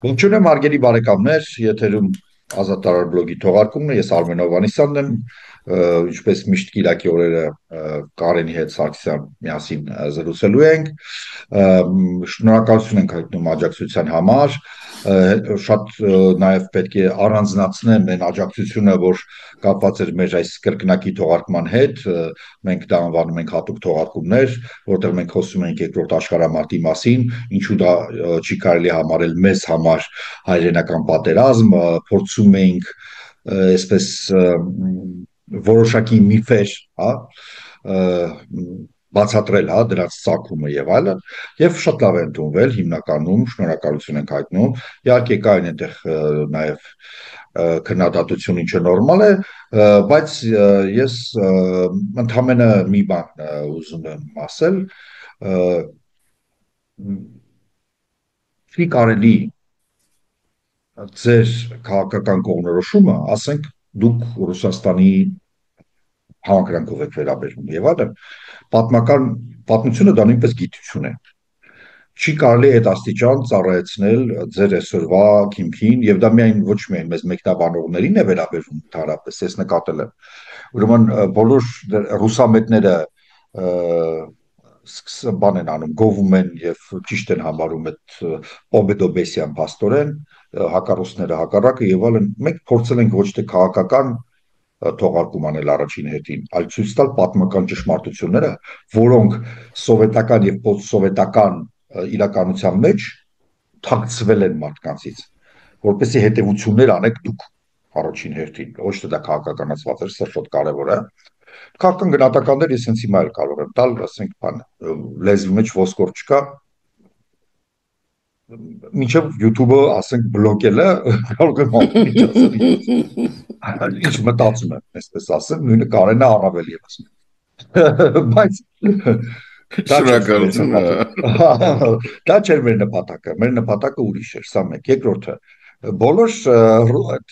Ողջույն հարգելի բարեկամներ, եթերում Ազատ բլոգի թողարկումն է, ես Արմեն Հովհաննիսյանն եմ, ինչպես միշտ Կիրակի օրերը Կարենի հետ Սարգսյան միասին զրուցելու ենք, շնորհակալություն ենք հայտնում աջակցության համար, շատ նաև պետք է առանձնացնեմ այն աջակցությունը, որ կապված էր մեր այս կրկնակի թողարկման հետ, մենք դա անվանում ենք հատուկ թողարկումներ, որտեղ մենք խոսում ենք երկրորդ աշխարհամարտի մասին, ինչու դա չի կարելի համարել մեզ համար հայրենական պատերազմ, փորձում էինք այսպես որոշակի միֆեր, հա, բացատրել, հա, դրանց ծագումը եւ այլն, եւ շատ լավ է ընդունվել, հիմնականում շնորհակալություն ենք հայտնում, իհարկե կային այնտեղ նաեւ քննադատություն, ինչը նորմալ է, բայց ես ընդհանրապես մի բան ուզում եմ ասել, չի կարելի ձեր քաղաքական կողմնորոշումը, ասենք, դուք Ռուսաստանի համակրանքով եք վերաբերվում եւ այլն, պատմությունը դա նույնպես գիտություն է։ Չի կարելի այդ աստիճան ծառայեցնել ձեր այսօրվա քիմքին եւ դա ոչ միայն մեզ մեկնաբանողներին է վերաբերվում ընդհանրապես, ես նկատել եմ։ Ուրեմն բոլոր ռուսամետները բան են անում, գովում են եւ ճիշտ են համարում այդ Պոբեդոբեսյան փաստորեն, հակառուսները հակառակը եւ այլն, մենք փորձել ենք ոչ թե քաղաքական թողարկում անել առաջին հերթին, այլ ցույց տալ պատմական ճշմարտությունները, որոնք սովետական եւ պոստսովետական իրականության մեջ թաքցվել են մարդկանցից, որպեսզի հետևություններ անեք դուք առաջին հերթին, ոչ թե դա քաղաքականացված է, սա շատ կարևոր է։ Քաղաքական գնահատականներ ես հենց հիմա էլ կարող եմ տալ, ասենք, բան, լեզվի մեջ ոսկոր չկա, մինչև YouTube-ը, ասենք, բլոկելը կարող եմ ինչ մտածում եմ, այսպես ասեմ, նույնը Կարենը առավել եւս։ Բայց շնորհակալություն։ դա չէր մեր նպատակը, մեր նպատակը ուրիշ էր, սա մեկ, երկրորդը բոլոր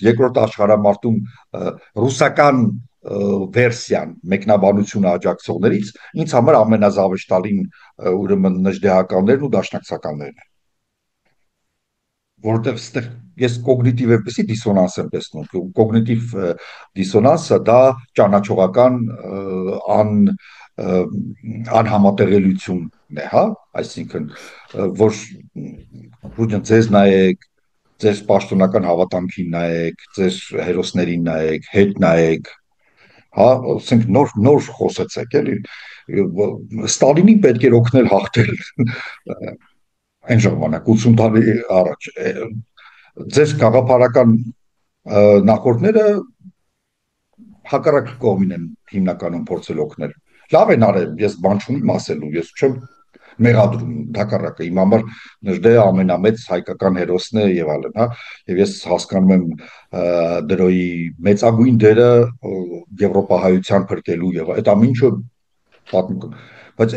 երկրորդ աշխարհամարտում ռուսական վերսիան մեկնաբանությունը աջակցողներից ինձ համար ամենազավեշտալին ուրեմն նժդեհականներն ու դաշնակցականներն են, որովհետև ստեղ ես կոգնիտիվ էպիսի դիսոնանս եմ տեսնում, կոգնիտիվ դիսոնանսը դա ճանաչողական անհամատեղելիությունն է, հա, այսինքն որ ձեզ նայեք, ձեր պաշտոնական հավատամքին նայեք, ձեր հերոսներին նայեք, հետ նայեք, հա, ասենք նոր խոսեցեք, էլի, Ստալինին պետք էր օգնել հաղթել այն ժամանակ 80 տարի առաջ ձեր գաղափարական նախորդները հակառակ կողմին են հիմնականում փորձել օգնել։ Լավ են արել, ես բան չունեմ ասելու, ես չեմ մեղադրում հակառակը, իմ համար Նժդեհը ամենամեծ հայկական հերոսն է եւ այլն, հա, եւ ես հասկանում եմ դրոյի մեծագույն դերը եվրոպահայության փրկելու եւ այդ ամինչը պատմական, բայց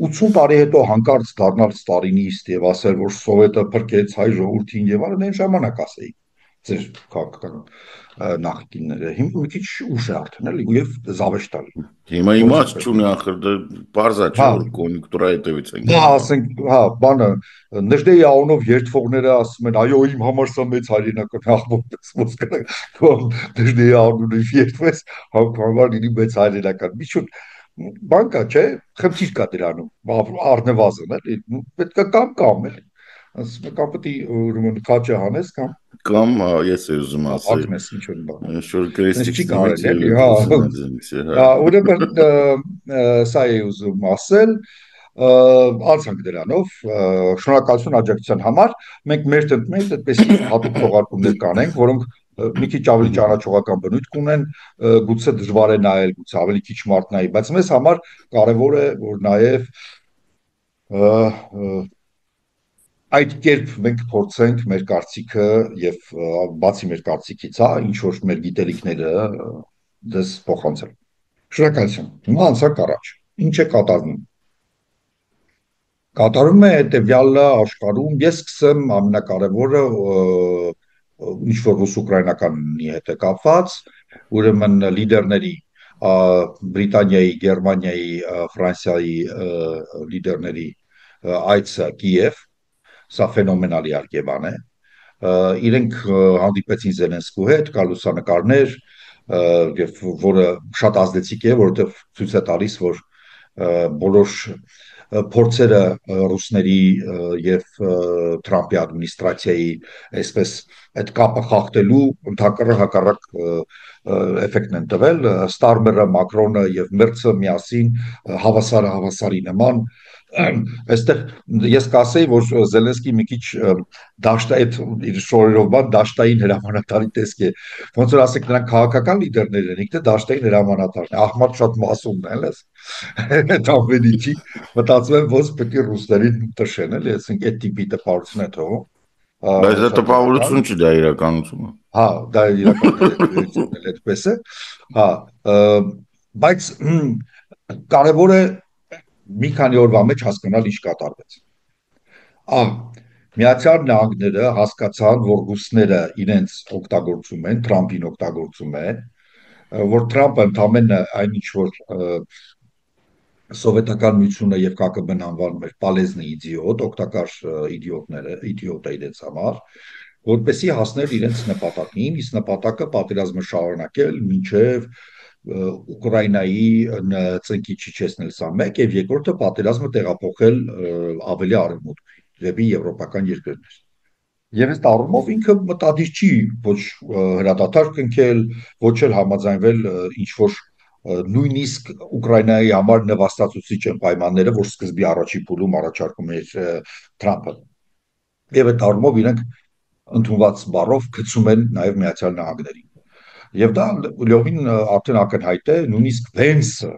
80 տարի հետո հանկարծ դառնալ ստալինիստ եւ ասել, որ սովետը փրկեց հայ ժողովրդին եւ այլն, այն ժամանակ ասեի ձեր քաղաքական նախկինները հիմա մի քիչ ուշ է արդեն էլի եւ զավեշտալ։ Հիմա իմաստ չունի ախր դա բարձա չէ որ կոնյունկտուրայի հետևից են։ Հա, ասենք, հա, բանը Նժդեհի անունով երթվողները ասում են, այո, իմ համար սա մեծ հայրենական աղբոս ոսկրը, Նժդեհի անունով երթվես, համար լինի մեծ հայրենական։ Միջոց բան կա, չէ, խնդիր կա դրանում, առնվազն էլի, պետք է կամ էլի, ասում եմ, կամ պետք է ուրեմն քաչը հանես կամ ես եմ ուզում ասել, ակնես ինչ-որ բան, ինչ-որ կրեստիկ էլի, հա, ուրեմն սա է ուզում ասել, անցանք դրանով, շնորհակալություն աջակցության համար, մենք մեր տնտմենք այդպես հատուկ թողարկումներ կանենք, որոնք մի քիչ ավելի ճանաչողական բնույթ կունեն, գուցե դժվար է նայել, գուցե ավելի քիչ մարդ նայի, բայց մեզ համար կարևոր է, որ նաև այդ կերպ մենք փորձենք մեր կարծիքը եւ բացի մեր կարծիքից, հա, ինչ որ մեր գիտելիքները դες փոխանցել։ Շնորհակալություն։ Հիմա անցանք առաջ։ Ինչ է կատարվում։ Կատարում է հետեւյալը աշխարհում, ես սկսեմ ամենակարևորը ինչ որ ռուս-ուկրաինականի հետ է կապված, ուրեմն լիդերների Բրիտանիայի, Գերմանիայի, Ֆրանսիայի լիդերների այցը Կիև, սա ֆենոմենալ իհարկե բան է, իրենք հանդիպեցին Զելենսկու հետ, կա լուսանկարներ, եւ որը շատ ազդեցիկ է, որովհետեւ ցույց է տալիս, որ բոլոր փորձերը ռուսների եւ Թրամփի ադմինիստրացիայի այսպես այդ կապը խախտելու ընդհակառակ հակառակ էֆեկտն են տվել Ստարմերը, Մակրոնը եւ Մերցը միասին հավասարի նման այստեղ ես կասեի որ Զելենսկի մի քիչ դաշտա այդ իր շորերով բան դաշտային հրամանատարի տեսք է ոնց որ ասեք նրանք քաղաքական լիդերներ են ինքն է դաշտային հրամանատարն է ահմատ շատ մասումն է լես այդ ամենիցի մտածում եմ ոնց պետք է ռուսներին տշեն էլի ասենք այդ տիպի տպավորություն է թողում բայց դա տպավորություն չի դա իրականությունը հա դա իրականությունն է այդպես է հա բայց կարևոր է մի քանի օրվա մեջ հասկանալ ինչ կատարվեց Միացյալ Նահանգները հասկացան, որ ռուսները իրենց օգտագործում են, Թրամփին օգտագործում են, որ Թրամփը ընդամենը այնինչ որ սովետական միությունը եւ ԿԿԲ-ն անվանում էր պալեզնի իդիոտ, օգտակար իդիոտ է իրենց համար, որպեսզի հասներ իրենց նպատակին, իսկ նպատակը պատերազմը շարունակել մինչեւ Ուկրաինայի ծնկի չիջեցնել սա մեկ եւ երկրորդը պատերազմը տեղափոխել ավելի արևմուտք դեպի եվրոպական երկրներ։ Եվ այս առումով ինքը մտադիր չի ոչ հրադադար կնքել, ոչ էլ համաձայնվել ինչ որ նույնիսկ Ուկրաինայի համար նվաստացուցիչ են պայմանները, որ սկզբի առաջի փուլում առաջարկում էր Թրամփը։ Եվ այդ առումով իրենք ընդունված բառով գցում են նաև Միացյալ Նահանգներին։ Եվ դա լիովին արդեն ակնհայտ է, նույնիսկ Վենսը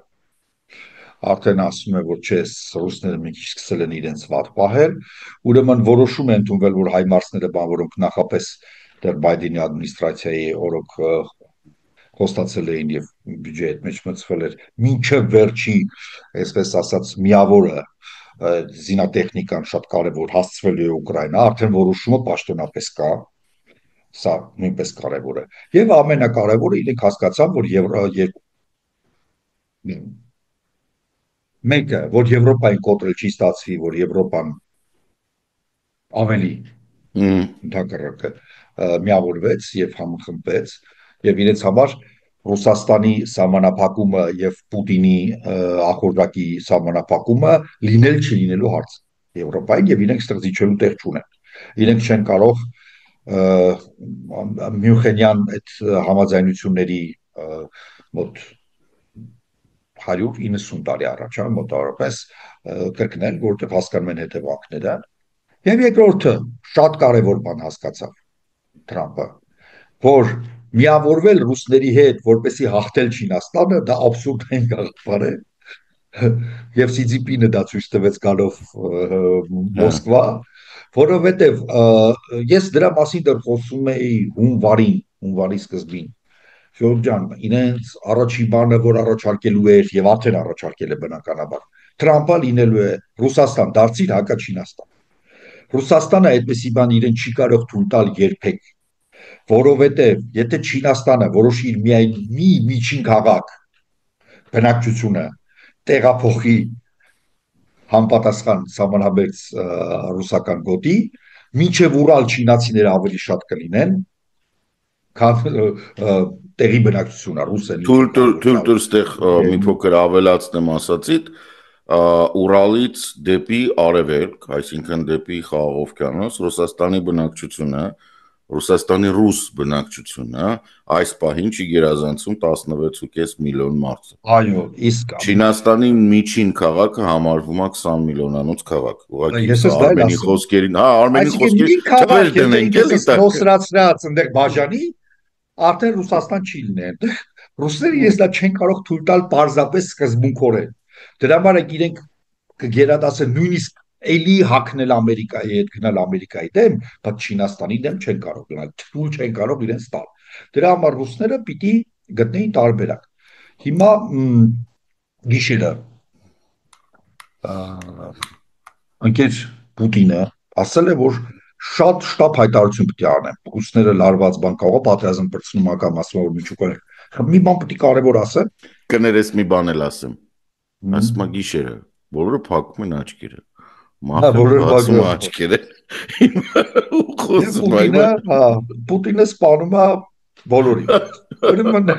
արդեն ասում է, որ չէ, ռուսները մի քիչ սկսել են իրենց վատ պահել, ուրեմն որոշում է ընդունվել, որ հայմարսները բան, որոնք նախապես դեռ Բայդենի ադմինիստրացիայի օրոք խոստացել էին եւ բյուջեի հետ մեջ մտցվել էր, մինչև վերջի, այսպես ասած, միավորը զինատեխնիկան շատ կարևոր հասցվելու է Ուկրաինա, արդեն որոշումը պաշտոնապես կա, սա նույնպես կարևոր է։ Եվ ամենակարևորը իրենք հասկացան, որ մեկը, որ Եվրոպային կոտրել չի ստացվի, որ Եվրոպան ավելի ընդհակառակը միավորվեց եւ համախմբվեց եւ իրենց համար Ռուսաստանի սահմանափակումը եւ Պուտինի ախորժակի սահմանափակումը լինել չլինելու հարց Եվրոպային եւ իրենք ստեղծիչելու տեղ չունեն։ Իրենք չեն կարող Մյունխենյան այդ համաձայնությունների մոտ 190 տարի առաջ, մոտավորապես կրկնել, որովհետև հասկանում են հետևանքները։ Եվ երկրորդը շատ կարևոր բան հասկացավ Թրամփը, որ միավորվել ռուսների հետ, որպեսզի հաղթել Չինաստանը, դա աբսուրդային գաղափար է։ Եվ Սի Ցզինպինը դա ցույց տվեց գալով Մոսկվա, որովհետև ես դրա մասին դեռ խոսում էի հունվարի սկզբին։ Ժորժան, իրենց առաջի բանը, որ առաջարկելու էր եւ արդեն առաջարկել է բնականաբար, Թրամփը լինելու է Ռուսաստան դարձիր հակա Չինաստան։ Ռուսաստանը այդպեսի բան իրեն չի կարող թույլ տալ երբեք, որովհետեւ եթե Չինաստանը որոշի իր միայն մի միջին քաղաք բնակչությունը տեղափոխի համապատասխան սահմանաբերց ռուսական գոտի, մինչև Ուրալ չինացիները ավելի շատ կլինեն, քան տեղի բնակչությունը ռուսերեն։ Թույլ ստեղ մի փոքր ավելացնեմ ասացիդ, Ուրալից դեպի արևելք, այսինքն դեպի Խաղաղ օվկիանոս, Ռուսաստանի բնակչությունը, Ռուսաստանի ռուս բնակչությունը այս պահին չի գերազանցում 16.5 միլիոն մարդ։ Այո, իսկ Չինաստանի միջին քաղաքը համարվում է 20 միլիոնանոց քաղաք։ Ուղղակի Արմենի խոսքերին, Արմենի խոսքերին նոսրացրած այնտեղ բաժանի արդեն Ռուսաստան չի լինի այնտեղ։ Ռուսները ես դա չեն կարող թույլ տալ պարզապես սկզբունքորեն։ Դրա համար իրենք կգերադասեն նույնիսկ էլի հակնել Ամերիկայի հետ, գնալ Ամերիկայի դեմ, բայց Չինաստանի դեմ չեն կարող գնալ, թույլ չեն կարող իրենց տալ։ Դրա համար ռուսները պիտի գտնեին տարբերակ։ Հիմա գիշերը ընկեր Պուտինը ասել է, որ շատ շտապ հայտարարություն պետք է անեն։ Ռուսները լարված բան կարող պատերազմ բրցնում ակամ ասում որ միջուկներ։ Մի բան պետք է կարևոր ասեմ։ Կներես մի բան էլ ասեմ։ Ասում է գիշերը, բոլորը փակում են աչքերը։ Մաֆիան բացում է աչքերը։ Պուտինը սպանում է բոլորին։ Ուրեմն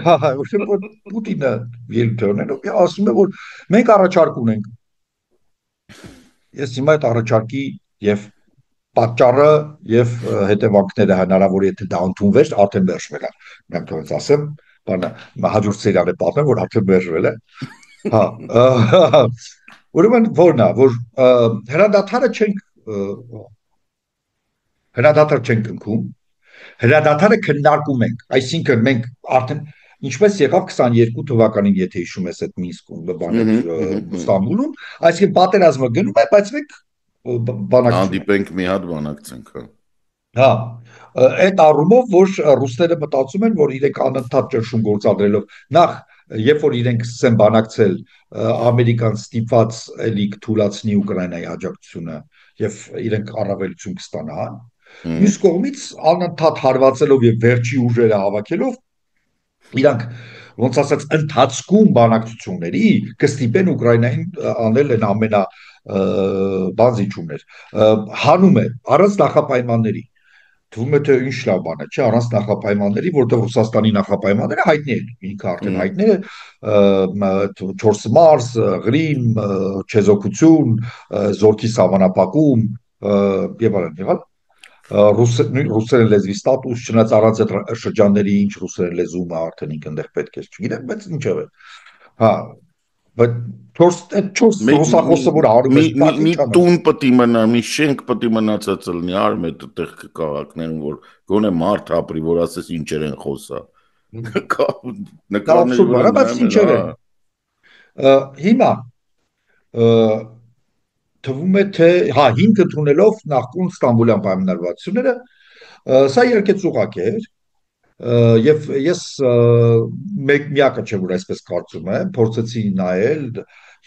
Պուտինը ելույթներով ասում է, որ մենք առաջարկ ունենք։ Ես հիմա այդ առաջարկի եւ պատճառը եւ հետևանքները հնարավոր է թե դա ընդունվեր, արդեն վերջվել է։ Մենք թողած ասեմ, բանը հաջորդ սերիալը պատմեմ, որ արդեն վերջվել է։ Հա։ Ուրեմն որն է, որ հրադադար չենք ընկնում, հրադադարը քննարկում ենք, այսինքն մենք արդեն ինչպես եղավ 22 թվականին, եթե հիշում ես այդ Մինսկում, Ստամբուլում, այսինքն պատերազմը գնում է, բայց մենք բանակցում հանդիպենք մի հատ բանակցենք, հա։ Հա, այդ առումով, որ ռուսները մտածում են, որ իրենք անընդհատ ճնշում գործադրելով, նախ երբ որ իրենք սկսեն բանակցել, Ամերիկան ստիպված էլի կթուլացնի Ուկրաինայի աջակցությունը եւ իրենք առավելություն կստանան, մյուս կողմից անընդհատ հարվածելով եւ վերջի ուժերը հավաքելով, իրանք ոնց ասած ընթացքում բանակցությունների կստիպեն Ուկրաինային անել են ամենա բանզիչումներ, հանում է առանց նախապայմանների, թվում է թե ինչ լավ բան է, չէ, առանց նախապայմանների, որտեղ Ռուսաստանի նախապայմանները հայտնի են, ինքը արդեն հայտնի է, 4 մարզ, Ղրիմ, չեզոքություն, զորքի սահմանափակում եւ այլն, ռուսերեն լեզվի ստատուս, չնայած առանց այդ շրջանների ինչ ռուսերեն լեզումը արդեն ինքն այնտեղ պետք է, չգիտեմ, բայց ինչով է։ Հա, բայց 4 ռուսախոսը որ հարում է, մի տուն պետք է մնա, մի շենք պետք է մնացած լինի, արմ այդ այդտեղ քաղաքներում, որ գոնե մարդ ապրի, որ ասես ինչեր են խոսա։ Նկարների վրա բայց ինչեր են։ Հիմա թվում է թե հա հիմք ընդունելով նախկուն Ստամբուլյան պայմանավորվածությունները սա իհարկե ծուղակ էր եւ ես միակը չէ որ այսպես կարծում եմ փորձեցի նայել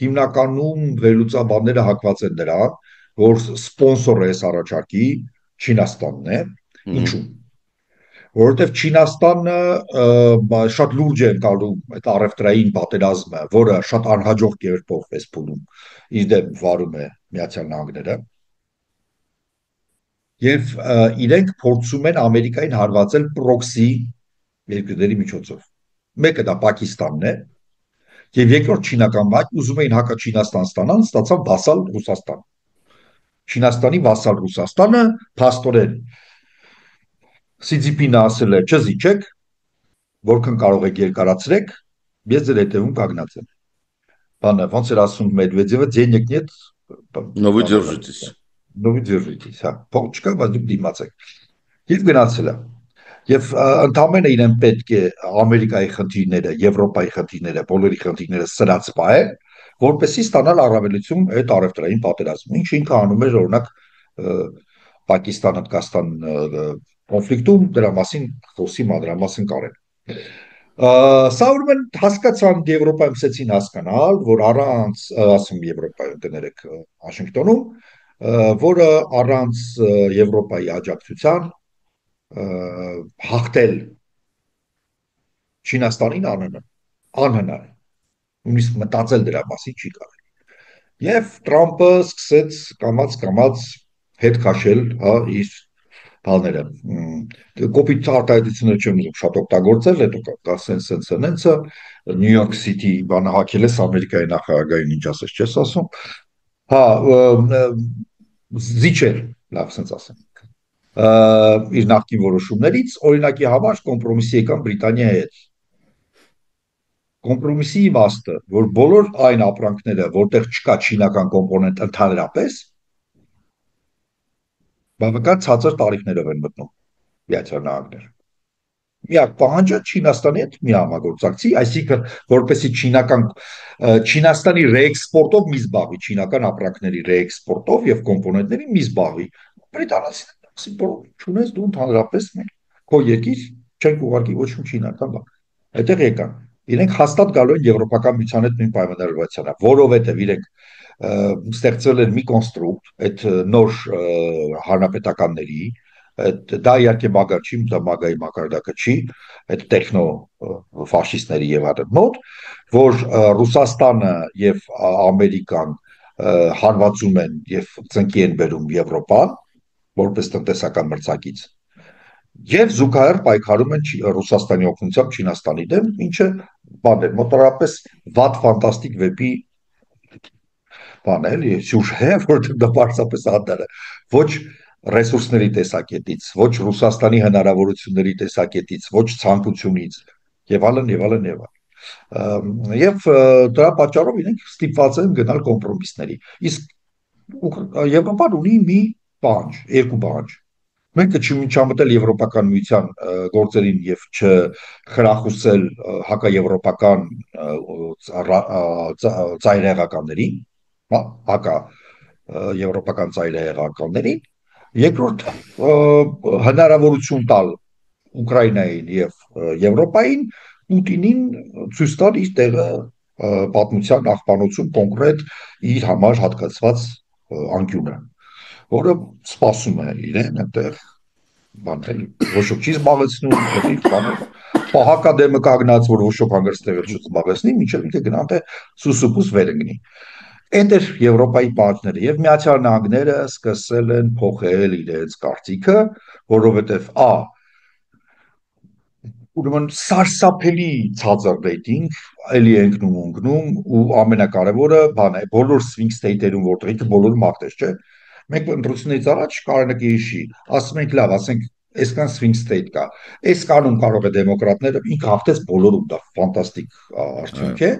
հիմնականում վերլուծաբանները հակված են դրան որ սպոնսորը այս առաջարկի Չինաստանն է ինչու որովհետեւ Չինաստանը շատ լուրջ է ընկալում այդ առևտրային պատերազմը որը շատ անհաջող կերպով էս փուլում իր դեմ վարում է Միացյալ Նահանգները եւ իրենք փորձում են Ամերիկային հարվածել պրոքսի երկրների միջոցով մեկը դա Պակիստանն է եւ երկրորդ չինական բակ ուզում էին հակաչինաստան ստանան ստացան վասալ Ռուսաստան Չինաստանի վասալ Ռուսաստանը փաստորեն Սիցիպինը ասել է չզիջեք որքան կարող եք երկարացրեք ես ձեր հետևում կանգնած եմ բանը ոնց էր ասում Մեդվեդևը денег нет но вы держитесь հա փող չկա բայց դուք դիմացեք եւ գնացել է եւ ընդամենը իրեն պետք է Ամերիկայի խնդիրները Եվրոպայի խնդիրները բոլորի խնդիրները սրած պահել որպեսզի ստանալ առավելություն այդ առևտրային պատերազմում ինչ ինքը անում էր օրինակ Պակիստան-Հնդկաստան կոնֆլիկտում դրա մասին խոսի մանրամասն կարել Սա ուրեմն հասկացան Եվրոպայում սկսեցին հասկանալ, որ առանց, ասում Եվրոպայում կներեք Վաշինգտոնում, որը առանց Եվրոպայի աջակցության հաղթել Չինաստանին անհնար է, նույնիսկ մտածել դրա մասին չի կարելի։ Եվ Տրամպը սկսեց կամաց հետ քաշել, հա, իր բաները կոպիտ արտահայտությունները չեմ ուզում շատ օգտագործել, հետո կա սենսը Նյու Յորք Սիթի բանը հակել ես Ամերիկայի նախագահային ինչ ասես չես ասում, հա զիջել, լավ սենց ասեմ, իր նախկին որոշումներից օրինակի համար կոմպրոմիսի եկան Բրիտանիայի հետ։ Կոմպրոմիսի իմաստը, որ բոլոր այն ապրանքները, որտեղ չկա չինական կոմպոնենտ ընդհանրապես բավական ցածր տարիքներով են մտնում Միացյալ Նահանգներ։ Միակ պահանջը Չինաստանի հետ մի համագործակցի, այսինքն որպեսզի Չինաստանի ռեէքսպորտով մի զբաղվի, չինական ապրանքների ռեէքսպորտով եւ կոմպոնենտների մի զբաղվի։ Բրիտանացիները չունես դու ընդհանրապես մենք քո երկիր չենք ուղարկի ոչ մի չինական բան։ Այդտեղ եկան։ Իրենք հաստատ գալու են Եվրոպական միության հետ նույն պայմանավորվածությանը, որովհետեւ իրենք ստեղծվել են մի կոնստրուկտ այդ նոր հանրապետականների դա իհարկե մագար չի, դա մագայի մակարդակը չի, այդ տեխնո ֆաշիստների եւ այլն մոտ, որ Ռուսաստանը եւ Ամերիկան հարվածում են եւ ծնկի են բերում Եվրոպան որպես տնտեսական մրցակից եւ զուգահեռ պայքարում են Ռուսաստանի օգնությամբ Չինաստանի դեմ, ինչը բան է, մոտավորապես վատ ֆանտաստիկ վեպի բան է, էլի, սյուժե, որտեղ դա պարզապես անդր է, ոչ ռեսուրսների տեսակետից, ոչ Ռուսաստանի հնարավորությունների տեսակետից, ոչ ցանկությունից եւ այլն եւ այլն եւ այլն։ Եվ դրա պատճառով իրենք ստիպված են գնալ կոմպրոմիսների։ Իսկ Եվրոպան ունի մի պահանջ, երկու պահանջ։ Մենք չմիջամտել Եվրոպական միության գործերին եւ չխրախուսել հակաեվրոպական ծայրահեղականներին, հակա եվրոպական ծայրահեղականներին, երկրորդ հնարավորություն տալ Ուկրաինային եւ Եվրոպային Պուտինին ցույց տալ իր տեղը պատմության աղբանոցում կոնկրետ իր համար հատկացված անկյունը, որը սպասում է իրեն այնտեղ բանել, ոչ ոք չի զբաղեցնում, հակադեմը կանգնած, որ ոչ ոք հանգստեղ չզբաղեցնի, մինչև ինքը գնա թե սուսուփուս վեր ընկնի։ Այնտեղ Եվրոպայի պարտները եւ Միացյալ Նահանգները սկսել են փոխել իրենց կարծիքը, որովհետեւ ուրեմն սարսափելի ցածր ռեյտինգ, էլի ընկնում ու ամենակարևորը բան է, բոլոր swing state-երում որտեղ ինքը բոլորը մաղթեց, չէ՞։ Մենք ընտրություններից առաջ Կարենը հիշի, ասում ենք լավ, ասենք այսքան swing state կա։ Այս կանոն կարող է դեմոկրատները ինքը հաղթեց բոլորում, դա ֆանտաստիկ արդյունք է։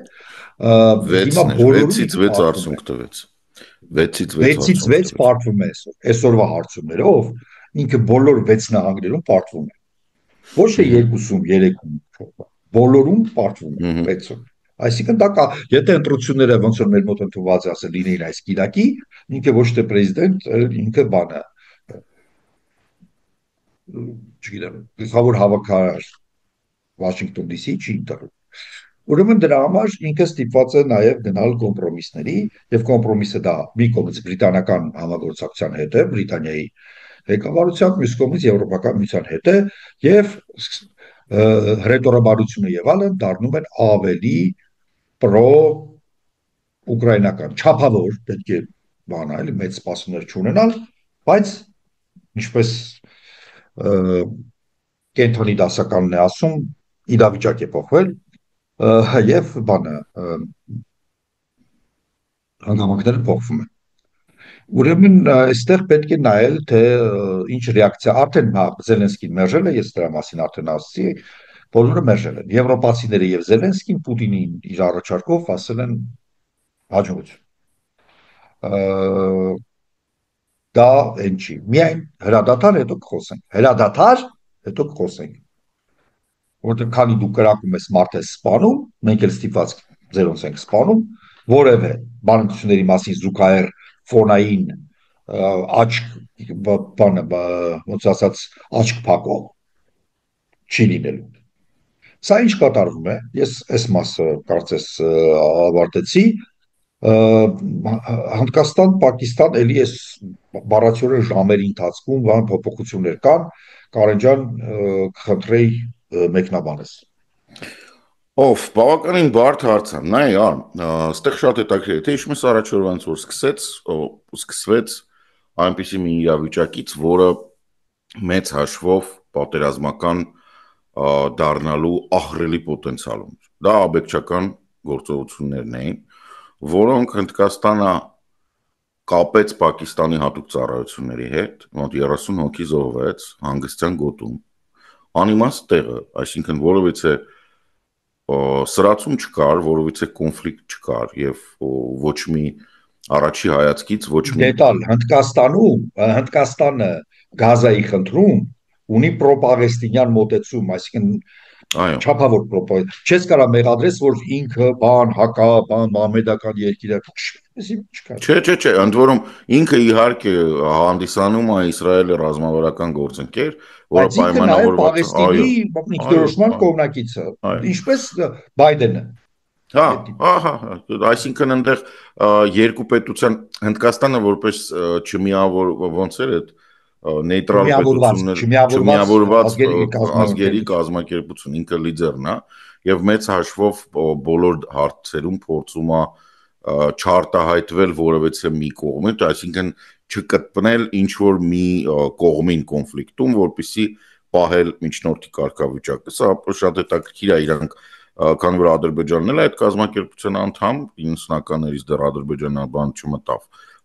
Հիմա բոլորում 6-ից 6 արդյունք տվեց։ 6-ից 6 պարտվում է այսօրվա հարցումներով, ինքը բոլոր 6 նահանգներում պարտվում է։ Ոչ թե 2-ում, 3-ում, բոլորում պարտվում է 6-ում։ Այսինքն դա կա, եթե ընտրությունները ոնց որ մեր մոտ ընդունված է, ասել լինեին այս կիրակի, ինքը ոչ թե պրեզիդենտ, ինքը բանը չգիտեմ, գլխավոր հավաքարար Վաշինգտոն DC չի ընտրում։ Ուրեմն դրա համար ինքը ստիպված է նաև գնալ կոմպրոմիսների, եւ կոմպրոմիսը դա մի կողմից բրիտանական համագործակցության հետ է, Բրիտանիայի ղեկավարությամբ, մյուս կողմից Եվրոպական միության հետ է, եւ հռետորաբարությունը եւ այլն դառնում են ավելի պրո ուկրաինական, չափավոր պետք է բան այլ մեծ սպասումներ չունենալ, բայց ինչպես կենտրոնի դասականն է ասում, իրավիճակ է փոխվել եւ բանը հանգամանքները փոխվում են։ Ուրեմն այստեղ պետք է նայել թե ինչ ռեակցիա արդեն Զելենսկին մերժել է, ես դրա մասին արդեն ասացի, բոլորը մերժել են։ Եվրոպացիները եւ Զելենսկին Պուտինին իր առաջարկով ասել են հաջողություն։ Դա այն չի։ Միայն հրադադար հետո կխոսենք։ Հրադադար հետո կխոսենք։ Որտեղ քանի դու կրակում ես մարդ ես սպանում, մենք էլ ստիպված ձերոնց ենք սպանում, որևէ բանակցությունների մասին զուգահեռ ֆոնային աչք բանը ոնց ասած աչք փակող չի լինելու։ Սա ինչ կատարվում է, ես այս մասը կարծես ավարտեցի, Հնդկաստան, Պակիստան էլի էս բառացիորեն ժամերի ընթացքում բան փոփոխություններ կան, Կարեն ջան, կխնդրեի մեկնաբանես։ Ով բավականին բարդ հարց է, նայ, այստեղ շատ հետաքրքիր է, թե հիշում ես առաջ օրվանից որ սկսվեց այնպիսի մի իրավիճակից, որը մեծ հաշվով պատերազմական դառնալու ահռելի պոտենցիալ ուներ։ Դա աբեկչական գործողություններն էին, որոնք Հնդկաստանը կապեց Պակիստանի հատուկ ծառայությունների հետ, մոտ 30 հոգի զոհվեց հանգստյան գոտում, անիմաստ տեղը, այսինքն որովհետեւ սրացում չկար, որովհետեւ կոնֆլիկտ չկար եւ ոչ մի առաջի հայացքից ոչ մի դետալ Հնդկաստանը Գազայի խնդրում ունի պրոպագեստինյան մոտեցում, այսինքն չափավոր պրոպագանդ։ Չես կարա մեղադրես, որ ինքը բան հակա, բան մամեդական երկիր է, Չէ, ընդ որում ինքը իհարկե հանդիսանում է Իսրայելի ռազմավարական գործընկեր, որը պայմանավորված է Պաղեստինի ինքնորոշման կողմնակիցը, ինչպես Բայդենը։ Այսինքն այնտեղ երկու պետության Հնդկաստանը որպես չմիավոր ոնց էր այդ նեյտրալ պետություններ, չմիավորված ազգերի կազմակերպություն, ինքը լիդերն է եւ մեծ հաշվով բոլոր հարցերում փորձում է չարտահայտվել որևէ մի կողմից, այսինքն չկտպնել ինչ որ մի կողմին կոնֆլիկտում, որպեսզի պահել միջնորդի կարգավիճակը։ Սա շատ հետաքրքիր է, իրանք քանի որ Ադրբեջանն էլ է այդ կազմակերպության անդամ, 90-ականներից դեռ Ադրբեջանը բան չմտավ,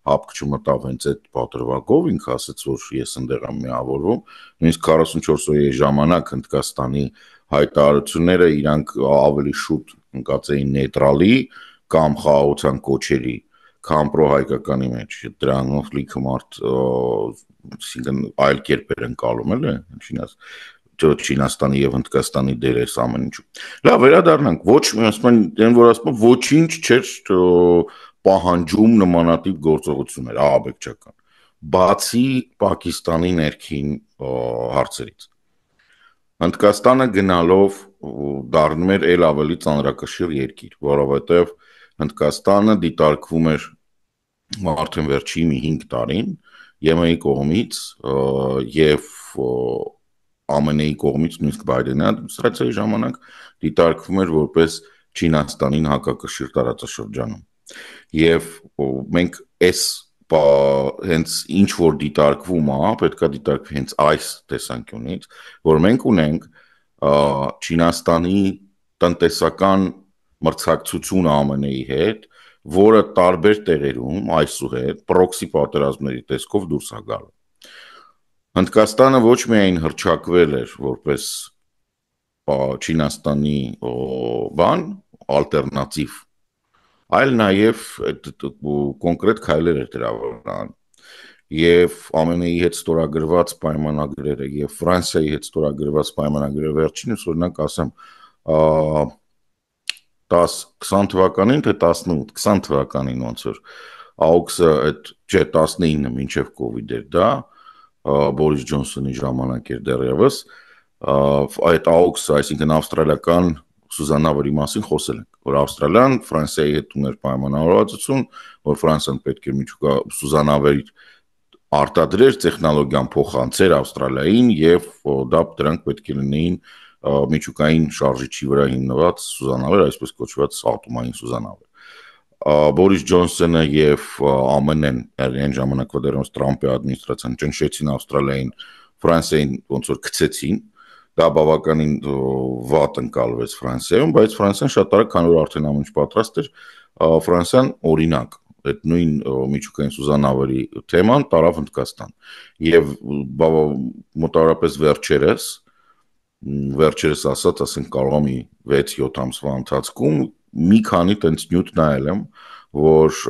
հապկ չմտավ հենց այդ պատրվակով, ինքը ասաց, որ ես ընդեղ եմ միավորվում, նույնիսկ 44 օրի ժամանակ Հնդկաստանի հայտարարությունները իրանք ավելի շուտ ընկած էին նեյտրալի կամ խաղաղության կոչերի, քան պրոհայկականի մեջ, դրանով լիքը մարդ, այլ կերպեր ընկալում էլ է, Չինաստանի եւ Հնդկաստանի դերերս ամեն ինչու։ Լավ, վերադառնանք, ոչինչ չէր պահանջում նմանատիպ գործողություններ, ահաբեկչական, բացի Պակիստանի ներքին հարցերից։ Հնդկաստանը գնալով դառնում էր ել ավելի ծանրակշիռ երկիր, որովհետեւ Հնդկաստանը դիտարկվում էր արդեն վերջի մի 5 տարին ԵՄ-ի կողմից եւ ԱՄՆ-ի կողմից նույնիսկ Բայդենի ադմինիստրացիայի ժամանակ դիտարկվում էր որպես Չինաստանին հակակշիռ տարածաշրջանում։ Եվ մենք այս հենց ինչ որ դիտարկվում է, պետք է դիտարկվի հենց այս տեսանկյունից, որ մենք ունենք Չինաստանի տնտեսական մրցակցությունը ԱՄՆ-ի հետ, որը տարբեր տեղերում այսուհետ պրոքսի պատերազմների տեսքով դուրս է գալու։ Հնդկաստանը ոչ միայն հռչակվել էր որպես Չինաստանի ալտերնատիվ, այլ նաև կոնկրետ քայլեր էր դրա վրա եւ ԱՄՆ-ի հետ ստորագրված պայմանագրերը եւ Ֆրանսիայի հետ ստորագրված պայմանագրերը վերջինս օրինակ ասեմ 20 թվականին թե 18 20 թվականին ոնց որ AUKUS-ը այդ 19 մինչև կոവിഡ് էր դա Բորիս Ջոնսոնի ժամանակ էր դեռևս այդ AUKUS-ը, այսինքն ավստրալիական սուզանավերի մասին խոսել ենք, որ Ավստրալիան Ֆրանսիայի հետ ուներ պայմանավորվածություն, որ Ֆրանսիան պետք է միջուկա սուզանավերի արտադրեր, տեխնոլոգիան փոխանցեր Ավստրալիային եւ դրանք պետք է լինեին միջուկային շարժիչի վրա հիմնված սուզանավեր, այսպես կոչված ատոմային սուզանավեր։ Բորիս Ջոնսոնը եւ ԱՄՆ-ն այն ժամանակվա դեռ Տրամփի ադմինիստրացիան ճնշեցին Ավստրալիային, Ֆրանսիային ոնց որ գցեցին, դա բավականին վատ ընկալվեց Ֆրանսիայում, բայց Ֆրանսիան շատ արագ, քանի որ արդեն ամեն ինչ պատրաստ էր, Ֆրանսիան օրինակ այդ նույն միջուկային սուզանավերի թեման տարավ Հնդկաստան եւ մոտավորապես վերջերս ասած, ասենք կարող եմ 6-7 ամսվա ընթացքում մի քանի տենց նյութ նայել եմ, որ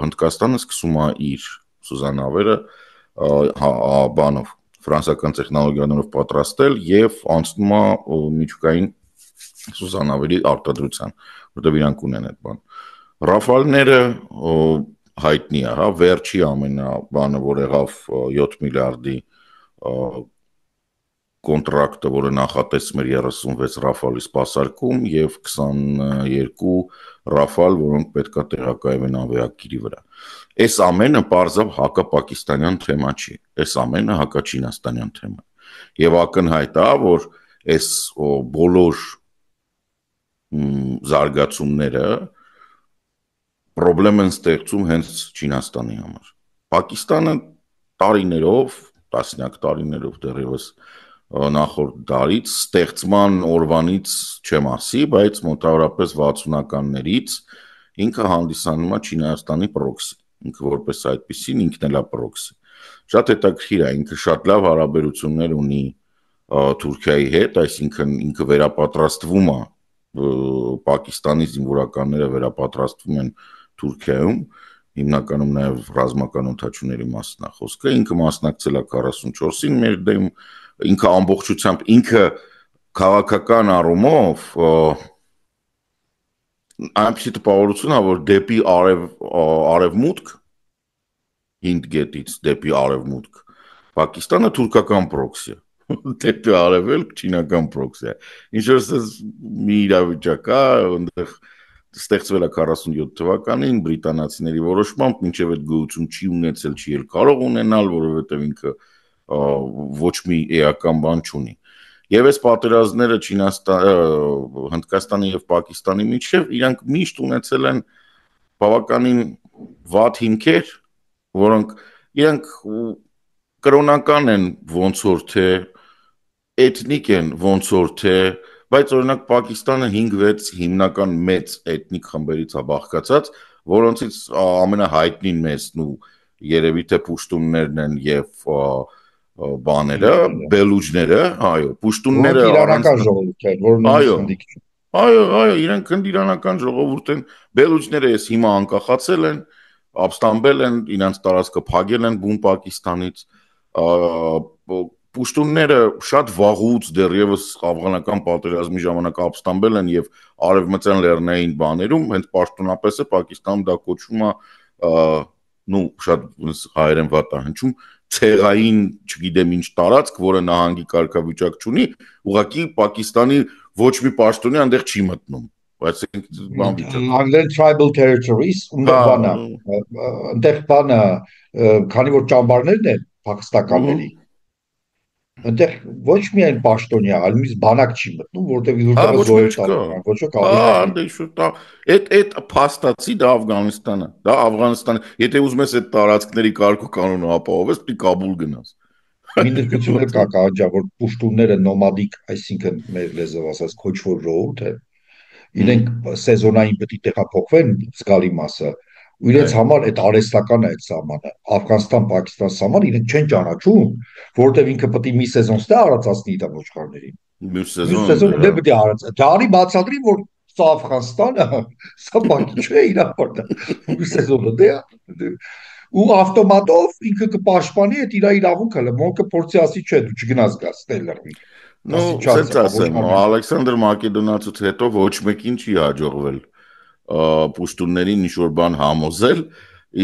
Հնդկաստանը սկսում է իր սուզանավերը բանով ֆրանսիական տեխնոլոգիաներով պատրաստել եւ անցնում է միջուկային սուզանավերի արտադրության, որտեղ իրանք ունեն այդ բան։ Ռաֆալները հայտնի է, հա, վերջի ամենաբանը, որ եղավ 7 միլիարդի կոնտրակտը, որը նախատեսվում էր 36 Ռաֆալի սպասարկում եւ 22 Ռաֆալ, որոնք պետք է տեղակայվեն ավիակիրի վրա։ Այս ամենը պարզավ հակապակիստանյան թեմա չի, այս ամենը հակաչինաստանյան թեմա։ Եվ ակնհայտ է, որ այս բոլոր զարգացումները պրոբլեմ են ստեղծում հենց Չինաստանի համար։ Պակիստանը տարիներով, տասնյակ տարիներով դեռևս նախորդ դարից ստեղծման օրվանից չեմ ասի, բայց մոտավորապես 60-ականներից ինքը հանդիսանում է Չինաստանի պրոքսի, ինքը որպես այդպեսին ինքն էլ է պրոքսի։ Շատ հետաքրքիր է, ինքը շատ լավ հարաբերություններ ունի Թուրքիայի հետ, այսինքն ինքը վերապատրաստվում է Պակիստանի զինվորականները վերապատրաստվում են Թուրքիայում, հիմնականում նաև ռազմական օդաչուների մասն է խոսքը, ինքը մասնակցել է 44-ին մեր դեմ, ինքը ամբողջությամբ ինքը քաղաքական առումով այնպիսի տպավորություն է, որ դեպի արևմուտք Հինդգետից դեպի արևմուտք Պակիստանը թուրքական պրոքսի է, դեպի արևելք չինական պրոքսի է։ Ինչ-որ մի իրավիճակ է, այնտեղ ստեղծվել է 47 թվականին բրիտանացիների որոշմամբ, մինչև այդ գոյություն չի ունեցել, չի էլ կարող ունենալ, որովհետև ինքը ոչ մի էական բան չունի։ Եվ այս պատերազմները Հնդկաստանի եւ Պակիստանի միջև իրանք միշտ ունեցել են բավականին վատ հիմքեր, որոնք իրենք կրոնական են ոնց որ թե էթնիկ են ոնց որ թե բայց օրինակ Պակիստանը 5-6 հիմնական մեծ էթնիկ խմբերից է բաղկացած, որոնցից ամենահայտնին մեծն ու երևի թե պուշտուններն են եւ բաները, բելուջները, այո, պուշտունները իրանական ժողովուրդ են, որ նույնիսկ հնդիկ չեն։ Այո, իրենք իրանական ժողովուրդ են, բելուջները ես հիմա անկախացել են, ապստամբել են, իրենց տարածքը փակել են բուն Պակիստանից, պուշտունները շատ վաղուց դեռևս աֆղանական պատերազմի ժամանակ ապստամբել են եւ արևմտյան լեռնային բաներում, հենց պաշտոնապես է Պակիստանում դա կոչվում է, շատ հայերեն վատ է հնչում, ցեղային, չգիտեմ ինչ տարածք, որը նահանգի կարգավիճակ չունի, ուղղակի Պակիստանի ոչ մի պաշտոնյա այնտեղ չի մտնում, բայց անգլերեն tribal territories այնտեղ բանը, քանի որ ճամբարներն են փախստականների, այնտեղ ոչ միայն պաշտոնյա, այլ նույնիսկ բանակ չի մտնում, որտեղ իհարկե զոհեր տալու, ոչ ոք այդ փաստացի դա Աֆղանստանը, եթե ուզում ես այդ տարածքների կարգ ու կանոնը ապահովես, պետք է Կաբուլ գնաս։ Մի դեպքում կա կանջա, որ պուշտունները նոմադիկ, այսինքն մեր լեզվով ասած քոչվոր ժողովուրդ են, իրենք սեզոնային պետք է տեղափոխվեն զգալի մասը, ու իրենց համար այդ արհեստական է այդ սահմանը, Աֆղանստան-Պակիստան սահմանը իրենք չեն ճանաչում, որովհետև ինքը պետք է մի սեզոն ստե առածացնի իր ոչխարներին։ Մյուս սեզոնը պետք է առած։ Դարի բացատրի, որ սա Աֆղանստանը, սա Պակի չէ իրապորտը։ Մյուս սեզոնը դե ու ավտոմատով ինքը կպաշտպանի այդ իր իրավունքը, մոնքը փորձի ասի չէ, դու չգնաս գաս տելերվի։ Սենց ասեմ, Ալեքսանդր Մակեդոնացուց հետո ոչ մեկին չի հաջողվել պուշտուններին ինչ-որ բան համոզել,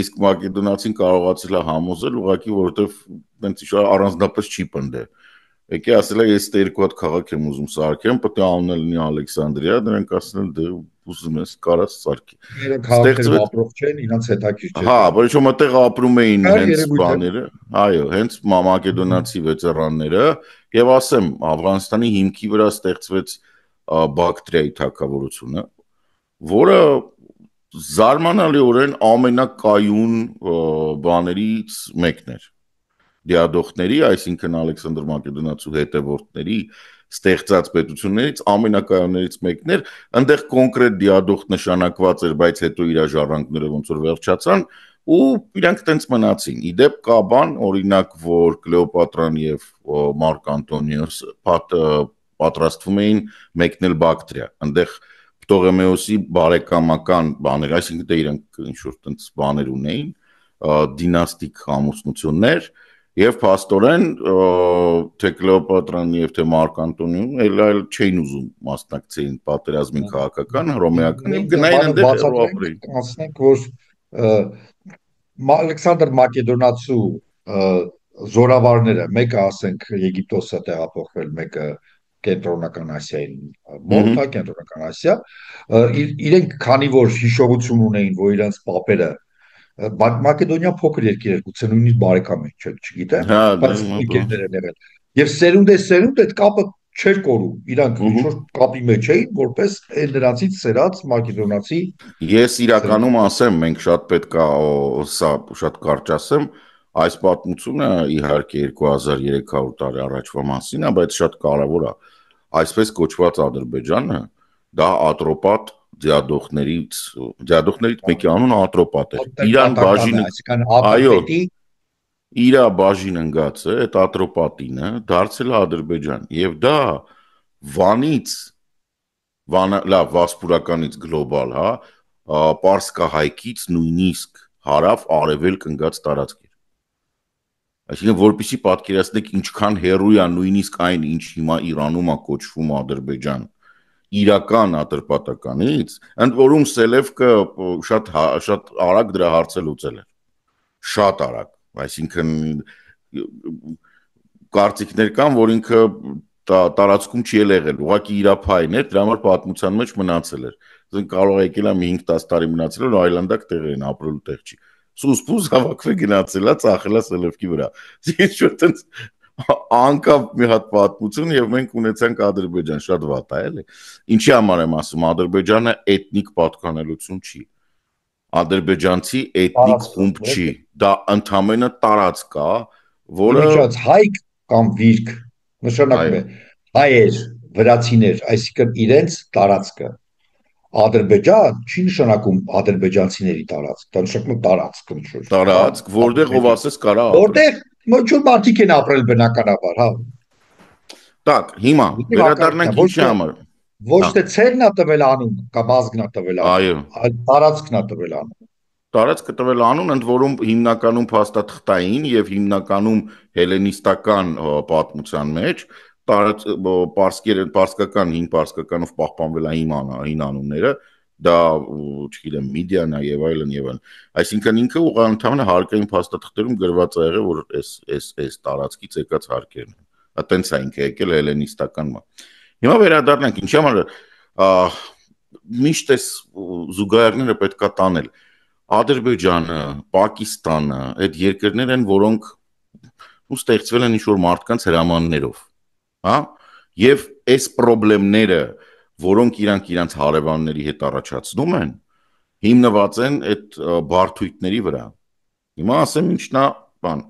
իսկ Մակեդոնացին կարողացել է համոզել, ուղղակի որովհետև տենց ինչ-որ առանձնապես չի պնդել։ Եկե ասել է ես երկու հատ քաղաք եմ ուզում սարքեմ, պետք է անունը լինի Ալեքսանդրիա, դրանք ասել են դե ուզում ես կարաս սարքի։ Քաղաքները ապրող չեն, իրանց հետաքրքիր չէ։ Հա, բայց ոմ այդտեղ ապրում էին հենց բաները, այո, հենց մակեդոնացի վետերանները, եւ ասեմ, Աֆղանստանի հիմքի վրա ստեղծվեց Բակտրիայի թագավորությունը, որը զարմանալիորեն ամենակայուն բաներից մեկն էր։ Դիադոխների, այսինքն Ալեքսանդր Մակեդոնացու հետևորդների ստեղծած պետություններից ամենակայուններից մեկն էր, այնտեղ կոնկրետ դիադոխ նշանակված էր, բայց հետո իր ժառանգները ոնց որ վերջացան, ու իրանք տենց մնացին։ Իդեպ կա բան, օրինակ, որ Կլեոպատրան եւ Մարկ Անտոնիոսը պատրաստվում էին մեկնել Բակտրիա, այնտեղ Պտողեմեոսի բարեկամական բաներ, այսինքն դե իրանք ինչ-որ տենց բաներ ունեին, դինաստիկ ամուսնություններ, եւ փաստորեն թե Կլեոպատրան եւ թե Մարկ Անտոնիոն այլ չէին ուզում մասնակցեին պատերազմին քաղաքական, հռոմեական եւ գնային այնտեղ ապրեին։ Ասենք որ Ալեքսանդր Մակեդոնացու զորավարները, մեկը ասենք Եգիպտոսը տեղափոխվել, մեկը Կենտրոնական Ասիային, մոտա Կենտրոնական Ասիա, իրենք քանի որ հիշողություն ունեին, որ իրենց պապերը Մակեդոնիա փոքր երկիր էր, գուցե նույնիսկ բարեկամ են, չգիտեմ, բայց ընկերներ են եղել։ Եվ սերունդ այդ կապը չէր կորում, իրանք ինչ-որ կապի մեջ էին, որպես նրանցից սերած մակեդոնացի։ Ես իրականում ասեմ, մենք շատ պետք է սա շատ կարճ ասեմ, այս պատմությունը իհարկե 2300 տարի առաջվա մասին է, բայց շատ կարևոր է։ Այսպես կոչված Ադրբեջանը դա Ատրոպատ դիադոխներից մեկի անունը Ատրոպատ էր։ Իրան բաժինը, այո, իր բաժին ընկած է, այդ Ատրոպատինը դարձել է Ադրբեջան, եւ դա Վանից, լավ, վասպուրականից գլոբալ, հա, Պարսկահայքից նույնիսկ հարավ արևելք ընկած տարածք էր։ Այսինքն որպեսզի պատկերացնեք ինչքան հեռու է նույնիսկ այն, ինչ հիմա Իրանում է կոչվում Ադրբեջան, իրական ատրպատականից, ընդ որում Սելևկը շատ արագ դրա հարցը լուծել էր։ Շատ արագ, այսինքն կարծիքներ կան, որ ինքը տարածքում չի եղել, ուղղակի իր փայն էր, դրա համար պատմության մեջ մնացել էր։ Այսինքն կարող է եկել է մի 5-10 տարի մնացել ու այլանդակ տեղերին ապրելու տեղ չի։ Սուս-պուս հավաքվել գնացել է, ծախել է Սելևկի վրա։ Ինչ որ տենց անկապ մի հատ պատմություն եւ մենք ունեցանք Ադրբեջան, շատ վատ է, էլի։ Ինչի համար եմ ասում, Ադրբեջանը էթնիկ պատկանելություն չի։ ադրբեջանցի էթնիկ խումբ չի, դա ընդամենը տարածք է, որը հայք կամ վիրք նշանակում է հայեր, վրացիներ, այսինքն իրենց տարածքը։ Ադրբեջան չի նշանակում ադրբեջանցիների տարածք, դա նշանակում է տարածք, տարածք, որտեղ ով ասես կարա ապրել։ Որտեղ ոչ որ մարդիկ են ապրել բնականաբար, հա։ Так, հիմա վերադառնանք ինչի համար։ Ոչ թե ցերն է տվել անուն, կամ ազգն է տվել անուն, այլ տարածքն է տվել անուն։ Տարածքը տվել անուն, ընդ որում հիմնականում փաստաթղթային եւ հիմնականում հելենիստական պատմության մեջ պարսկական, հին պարսկականով պահպանվել է հին անունները, դա, չգիտեմ, Միդիանա եւ այլն եւ այլն։ Այսինքն ինքը ընդհանրապես հարկային փաստաթղթերում գրված է եղել, որ այս տարածքից եկած հարկերն են։ Այտենց է ինքը եկել հելենիստական։ Հիմա վերադառնանք, ինչի համար միշտ այս զուգահեռները պետքա տանել։ Ադրբեջանը, Պակիստանը, այդ երկրներ են, որոնք ստեղծվել են ինչ-որ մարդկանց հրամաններով, հա? Եվ այս խնդիրները, որոնք իրանք հարևանների հետ առաջացնում են, հիմնված են այդ բարդույթների վրա։ Հիմա ասեմ ինչն է բան։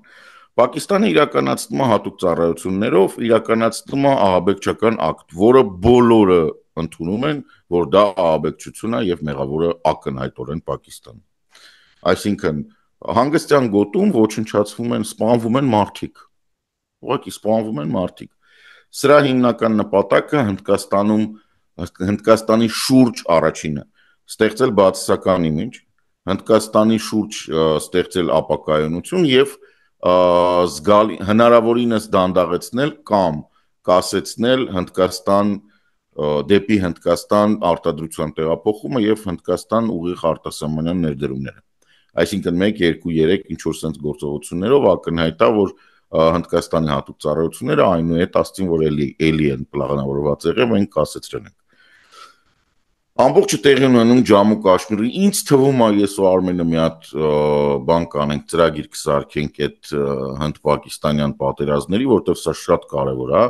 Պակիստանը իրականացնում է հատուկ ծառայություններով, իրականացնում է ահաբեկչական ակտ, որը բոլորը ընդունում են, որ դա ահաբեկչություն է եւ մեղավորը ակնհայտորեն Պակիստան։ Այսինքն հանգստյան գոտում ոչնչացվում են, սպանվում են մարդիկ։ Ուղղակի սպանվում են մարդիկ։ Սրա հիմնական նպատակը Հնդկաստանի շուրջ առաջինը ստեղծել բացասական իմիջ, Հնդկաստանի շուրջ ստեղծել ապակայունություն եւ հնարավորինս դանդաղեցնել կամ կասեցնել դեպի Հնդկաստան արտադրության տեղափոխումը եւ Հնդկաստան ուղիղ արտասահմանյան ներդրումները։ Այսինքն 1, 2, 3 ինչ-որ sense գործողություններով ակնհայտ է, որ Հնդկաստանի հատուկ ծառայությունները այնուհետ ասցին, որ էլի են պլանավորված եղել, մենք կասեցրել ենք։ Ամբողջը տեղի ունենում Ջամու Կաշմիրի, ինձ թվում է, ես ու Արմենը մի հատ բան կանենք, ծրագիր կսարքենք այդ հնդ-պակիստանյան պատերազմների, որտեղ սա շատ կարևոր է։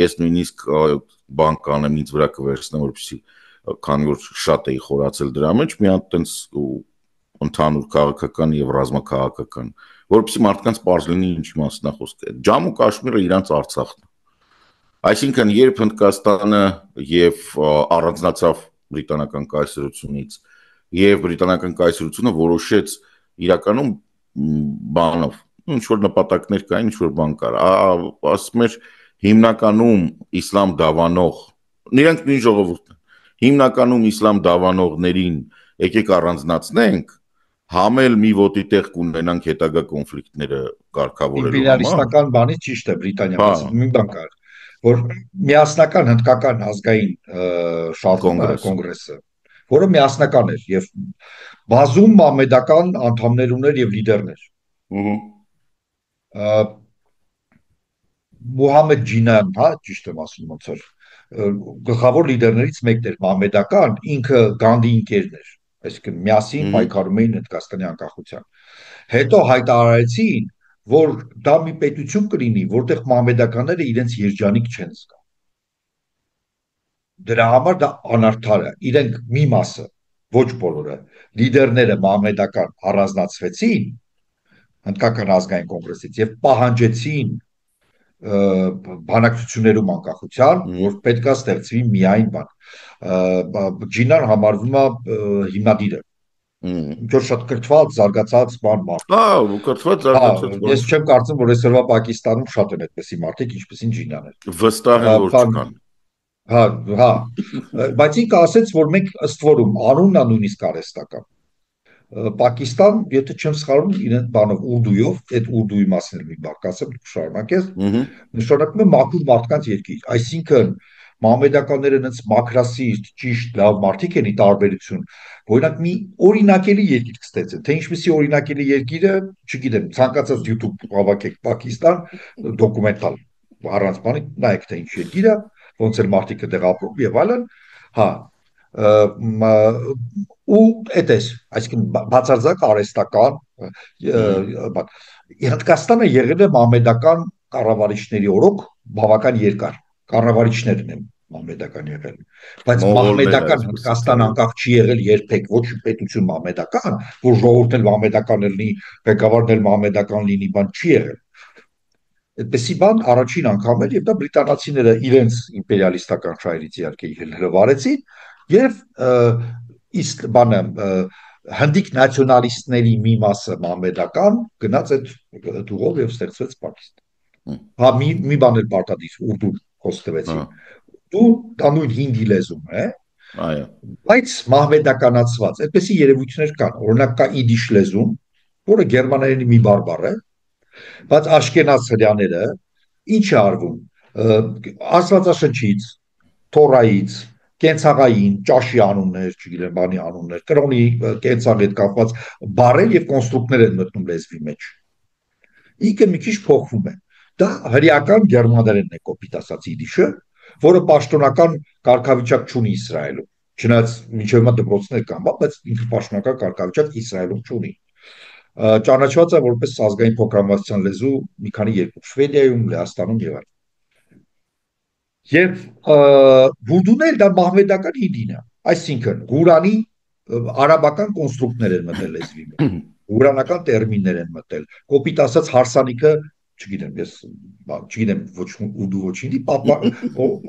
Ես նույնիսկ բան կանեմ, ինձ վրա կվերցնեմ, որպեսզի քանի որ շատ էի խորացել դրա մեջ, մի հատ տենց ընդհանուր քաղաքական եւ ռազմաքաղաքական, որպեսզի մարդկանց պարզ լինի ինչի մասն է խոսքը։ Ջամու Կաշմիրը իրանց Արցախն է։ Այսինքն, երբ Հնդկաստանը եւ առանձնացավ բրիտանական կայսրությունից եւ բրիտանական կայսրությունը որոշեց իրականում բանով, ինչ որ նպատակներ կային, ինչ որ բան կար, ասում էր հիմնականում իսլամ դավանող, նրանք նույն ժողովուրդն են, հիմնականում իսլամ դավանողներին եկեք առանձնացնենք, համել մի ոտի տեղ կունենանք հետագա կոնֆլիկտները կարգավորելու համար։ Իմպերիալիստական բանից ճիշտ է Բրիտանիան, մի բան կար, որ միասնական հնդկական ազգային կոնգրեսը, որը միասնական էր եւ բազում մամեդական անդամներ ուներ եւ լիդերներ։ Մուհամեդ Ջինան, հա, ճիշտ եմ ասում ոնց էր, գլխավոր լիդերներից մեկն էր մամեդական, ինքը Գանդի ընկերն էր, այսինքն միասին պայքարում էին Հնդկաստանի անկախության։ Հետո հայտարարեցին, որ դա մի պետություն կլինի, որտեղ մամեդականները իրենց երջանիկ չեն զգա։ Դրա համար դա անարդար է։ Իրենք մի մասը, ոչ բոլորը, լիդերները մամեդական առանձնացվեցին Հնդկական ազգային կոնգրեսից եւ պահանջեցին բանակցություններում անկախության, որ պետք է ստեղծվի միայն բան։ Ջինան համարվում է հիմնադիրը։ Ինչ-որ շատ կրթված, զարգացած բան մարդ։ Հա, կրթված, զարգացած։ Ես չեմ կարծում, որ այսօրվա Պակիստանում շատ են այդպիսի մարդիկ, ինչպեսին Ջինան էր։ Վստահ եմ, որ չկան։ Հա, բայց ինքը ասեց, որ մենք ըստ որում անունն է նույնիսկ արհեստական։ Պակիստան, եթե չեմ սխալվում, իրեն բանով ուրդույով, այդ ուրդուի մասին մի բան կասեմ, դուք շարունակես, նշանակում է մաքուր մարդկանց երկիր, այսինքն մամեդականները այնց մաքրասիրտ, ճիշտ, լավ մարդիկ են ի տարբերություն, օրինակ մի օրինակելի երկիր կստեղծեն, թե ինչպեսի օրինակելի երկիրը, չգիտեմ, ցանկացած YouTube հավաքեք Պակիստան, դոկումենտալ, առանց բանի, նայեք թե ինչ երկիր է, ոնց էլ մարդիկ դեռ ապրում եւ այլն, հա, ու այդպես, այսինքն բացարձակ արհեստական, Հնդկաստանը եղել է մամեդական կառավարիչների օրոք բավական երկար, կառավարիչներն են մահմեդական եղել։ Բայց մահմեդական Հնդկաստան անկախ չի եղել երբեք, ոչ պետություն մահմեդական, որ ժողովուրդն էլ մահմեդական լինի, ղեկավարն էլ մահմեդական լինի, բան չի եղել։ Այդպեսի բան առաջին անգամ էր, եւ դա բրիտանացիները իրենց իմպերիալիստական շահերից իհարկե հրվարեցին եւ բանը հնդիկ նացիոնալիստների մի մասը մահմեդական գնաց այդ ուղով եւ ստեղծվեց Պակիստան։ Հա մի բան էլ պարտադիր ուրդու խոստվեցի։ Դու դա նույն հինդի լեզուն է։ Այո։ Բայց մահմեդականացված, այդպեսի երևույթներ կան։ Օրինակ կա իդիշ լեզուն, որը գերմաներենի մի բարբառ է, բայց աշկենաց հրյաները ինչ է արվում Աստվածաշնչից, Թորայից, կենցաղային, ճաշի անուններ, չգիտեմ, բանի անուններ, կրոնի կենցաղի հետ կապված բառեր եւ կոնստրուկտներ են մտնում լեզվի մեջ։ Ինքը մի քիչ փոխվում է։ Դա հրեական գերմաներենն է, կոպիտ ասած իդիշը, որը պաշտոնական կարգավիճակ չունի Իսրայելում։ Չնայած մինչև հիմա դպրոցներ կան, բայց ինքը պաշտոնական կարգավիճակ Իսրայելում չունի։ Ճանաչված է որպես ազգային փոքրամասնության լեզու մի քանի երկրում, Շվեդիայում, Լեհաստանում եւ այլն։ Եվ հուրդուն էլ դա մահմեդական հինդին է, այսինքն Ղուրանի արաբական կոնստրուկտներ են մտել լեզվի մեջ, ղուրանական տերմիններ են մտել, կոպիտ ասած հարսանիքը, չգիտեմ, ես չգիտեմ ոչ ուրդու ոչ հինդի,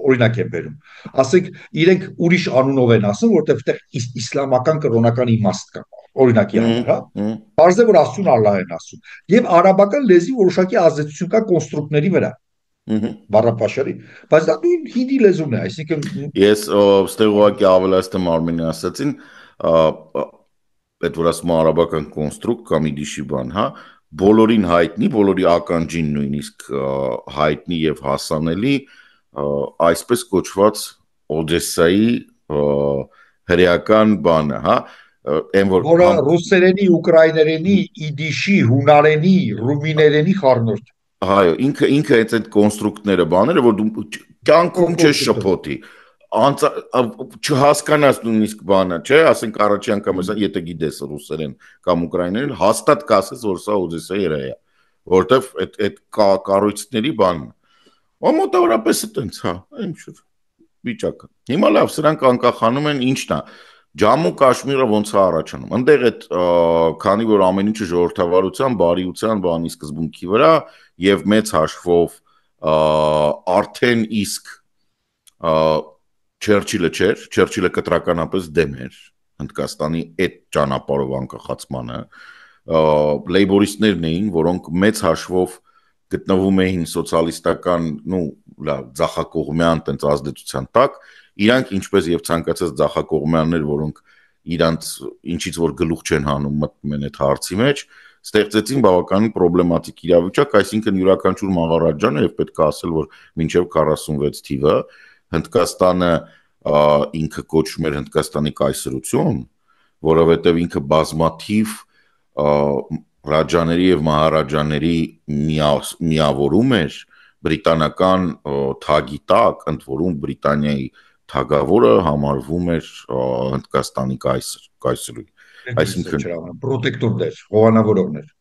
օրինակ եմ բերում։ Ասենք իրենք ուրիշ անունով են ասում, որտեղ այդտեղ իսլամական կրոնական իմաստ կա։ Օրինակի համար, հա։ Բարձր է որ Աստծուն Ալլահ են ասում։ Եվ արաբական լեզվի որոշակի ազդեցություն կա կոնստրուկտների վրա։ Բառապաշարի, բայց դա նույն հինդի լեզուն է, այսինքն ես ստեղ ուղղակի ավելացնեմ Արմենի ասացին, այդ որ ասում արաբական կոնստրուկտ կամ իդիշի բան, հա, բոլորին հայտնի, բոլորի ականջին նույնիսկ հայտնի եւ հասանելի այսպես կոչված Օդեսայի հրեական բանը, հա, որը ռուսերենի, ուկրաիներենի, իդիշի, հունարենի, ռումիներենի խառնուրդ։ Այո, ինքը այդ կոնստրուկտները բաները, որ դու կյանքում չես շփոթի, չհասկանաս նույնիսկ բանը, չէ, ասենք առաջի անգամ եթե գիտես ռուսերեն կամ ուկրաիներեն, հաստատ կասես, որ սա Օդեսայի հրեա է, որտեվ այդ կառույցների բանն է։ Մոտավորապես այդպես, հա, այն շուտ վիճակը։ Հիմա լավ, սրանք անկախանում են ինչն է։ Ջամու Կաշմիրը ոնց է առաջանում։ Այնտեղ այդ քանի որ ամեն ինչը ժողովրդավարության, բարիության բանի սկզբունքի վրա եւ մեծ հաշվով արդեն իսկ Չերչիլը չէր, Չերչիլը կտրականապես դեմ էր Հնդկաստանի այդ ճանապարհով անկախացմանը, լեյբորիստներն էին, որոնք մեծ հաշվով գտնվում էին սոցիալիստական, ձախակողմյան տենց ազդեցության տակ, իրանք ինչպես եւ ցանկացած ձախակողմյաններ, որոնք իրանց ինչից որ գլուխ չեն հանում մտնում են այդ հարցի մեջ, ստեղծեցին բավականին պրոբլեմատիկ իրավիճակ, այսինքն յուրաքանչյուր մահարաջանը եւ պետք է ասել, որ մինչեւ 46 թիվը Հնդկաստանը ինքը կոչվում էր Հնդկաստանի կայսրություն, որովհետեւ ինքը բազմաթիվ ռաջաների եւ մահարաջաների միավորում էր բրիտանական թագի տակ, ընդ որում Բրիտանիայի թագավորը համարվում էր Հնդկաստանի կայսրուհի։ Այսինքն պրոտեկտորներ, հովանավորողներ։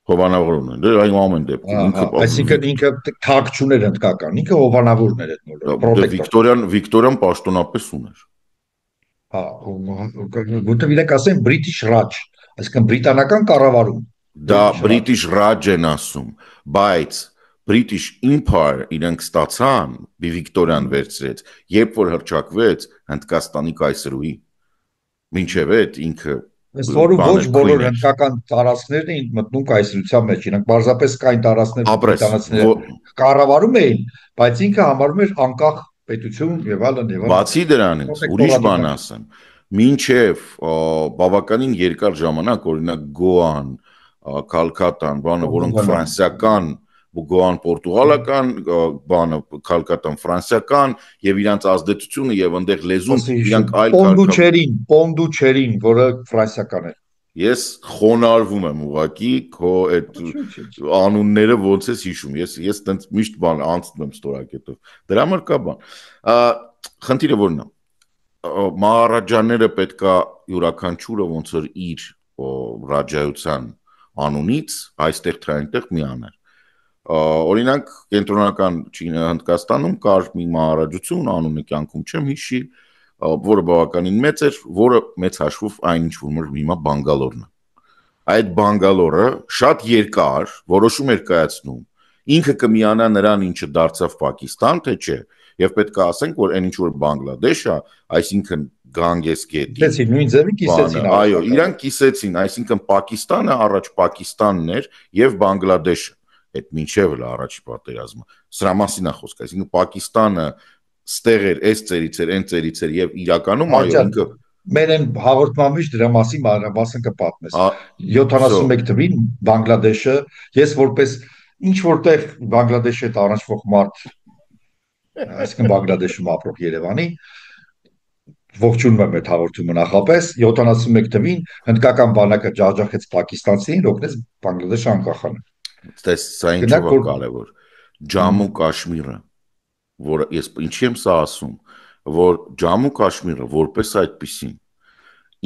Հովանավորներ, այն ամեն դեպքում այսինքն ինքը թագ չուներ հնդկական, ինքը հովանավորներ էր Վիկտորիան պաշտոնապես ուներ։ Հա, որտեղ իրենք ասեն British Raj, այսինքն բրիտանական կառավարում։ Դա British Raj են ասում, բայց British Empire իրենք ստացան, Վիկտորիան վերցրեց, երբ որ հռչակվեց Հնդկաստանի կայսրուհի։ Մինչև այդ ինքը Որը ոչ բոլոր հնդկական տարածքներն էին մտնում կայսրության մեջ, իրանք պարզապես կային տարածքներ բրիտանացիները կառավարում էին, բայց ինքը համարվում էր անկախ պետություն եւ այլն եւ այլն։ Բացի դրանից, ուրիշ բան ասեմ, մինչև բավականին երկար ժամանակ, օրինակ Գոան, Կալկատան, բանը, որոնք ֆրանսիական, Գոան պորտուգալական, բանը Կալկատան ֆրանսիական եւ իրանց ազդեցությունը եւ այնտեղ լեզուն, իրանք այլ Պոնդուչերին, որը ֆրանսիական է։ Ես խոնարհվում եմ ուղղակի քո այդ անունները ոնց ես հիշում։ Ես տենց միշտ բան անցնում եմ ստորակետով։ Դրա համար կա բան։ Խնդիրը որն է։ Մահարաջաները պետքա յուրաքանչյուրը ոնց որ իր ռաջայության անունից այստեղ թե այնտեղ միաներ։ Օրինակ կենտրոնական Հնդկաստանում կար մի մահարաջություն, անունը կյանքում չեմ հիշի, որը բավականին մեծ էր, որը մեծ հաշվով այն ինչ որ հիմա Բանգալորն է։ Այդ Բանգալորը շատ երկար որոշում էր կայացնում, ինքը կմիանա նրան, ինչը դարձավ Պակիստան, թե չէ, եւ պետք է ասենք, որ այն ինչ որ Բանգլադեշը, այսինքն Գանգես գետի։ Կիսեցին, նույն ձևի կիսեցին։ Այո, իրանք կիսեցին, այսինքն Պակիստանը առաջ Պակիստանն էր եւ Բանգլադեշը, այդ մինչեւ էլ առաջի պատերազմը։ Սրա մասին է խոսքը, այսինքն Պակիստանը ստեղ էր, այս ծերից էր, այն ծերից էր եւ իրականում այո, ինքը մեր այն հաղորդման մեջ դրա մասին մանրամասն կպատմես։ 71 թվին Բանգլադեշը, ես որպես ինչ որտեղ Բանգլադեշի հետ առնչվող մարդ, այսինքն Բանգլադեշում ապրող Երևանի, ողջունում եմ այդ հաղորդումը նախապես, 71 թվին հնդկական բանակը ջախջախեց պակիստանցիներին, օգնեց Բանգլադեշը անկախանալ։ Սա ինչու է կարևոր։ Ջամու Կաշմիրը, որը ես ինչի եմ սա ասում, որ Ջամու Կաշմիրը որպես այդպիսին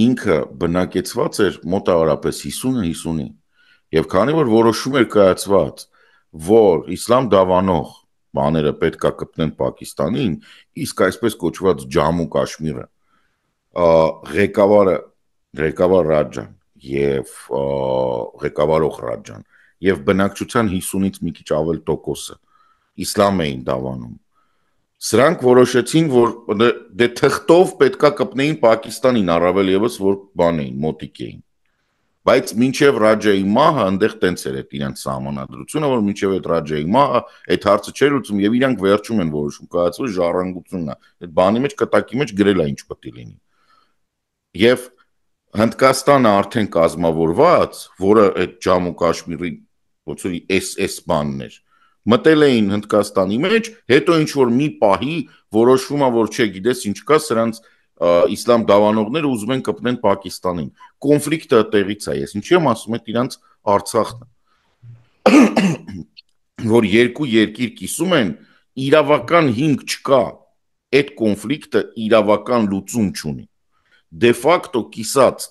ինքը բնակեցված էր մոտավորապես 50-50-ի եւ քանի որ որոշում էր կայացված, որ իսլամ դավանող բաները պետքա կպնեն Պակիստանին, իսկ այսպես կոչված Ջամու Կաշմիրը ղեկավար Ռաջան եւ ղեկավարող Ռաջան եւ բնակչության 50-ից մի քիչ ավել տոկոսը իսլամ էին դավանում։ Սրանք որոշեցին, որ դե թղթով պետքա կպնեին Պակիստանին, առավել եւս որ բան էին, մոտիկ էին։ Բայց մինչև Ռաջայի մահը այնտեղ տենց էր այդ իրանց սահմանադրությունը, որ մինչև այդ Ռաջայի մահը այդ հարցը չէր լուծում եւ իրանք վերջում են որոշում կայացրել ժառանգությունն է։ Այդ բանի մեջ կտակի մեջ գրել է ինչ պետք է լինի։ Եվ Հնդկաստանը արդեն կազմավորված, որը այդ Ջամու Կաշմիրի ոնց որ SS բանն էր, մտել էին Հնդկաստանի մեջ, հետո ինչ որ մի պահի որոշվում է, որ չէ, գիտես ինչ կա, սրանց իսլամ դավանողները ուզում են կպնեն Պակիստանին։ Կոնֆլիկտը տեղից է, ես ինչի եմ ասում, այդ իրանց Արցախն է, որ երկու երկիր կիսում են, իրավական հիմք չկա, այդ կոնֆլիկտը իրավական լուծում չունի։ Դե ֆակտո կիսած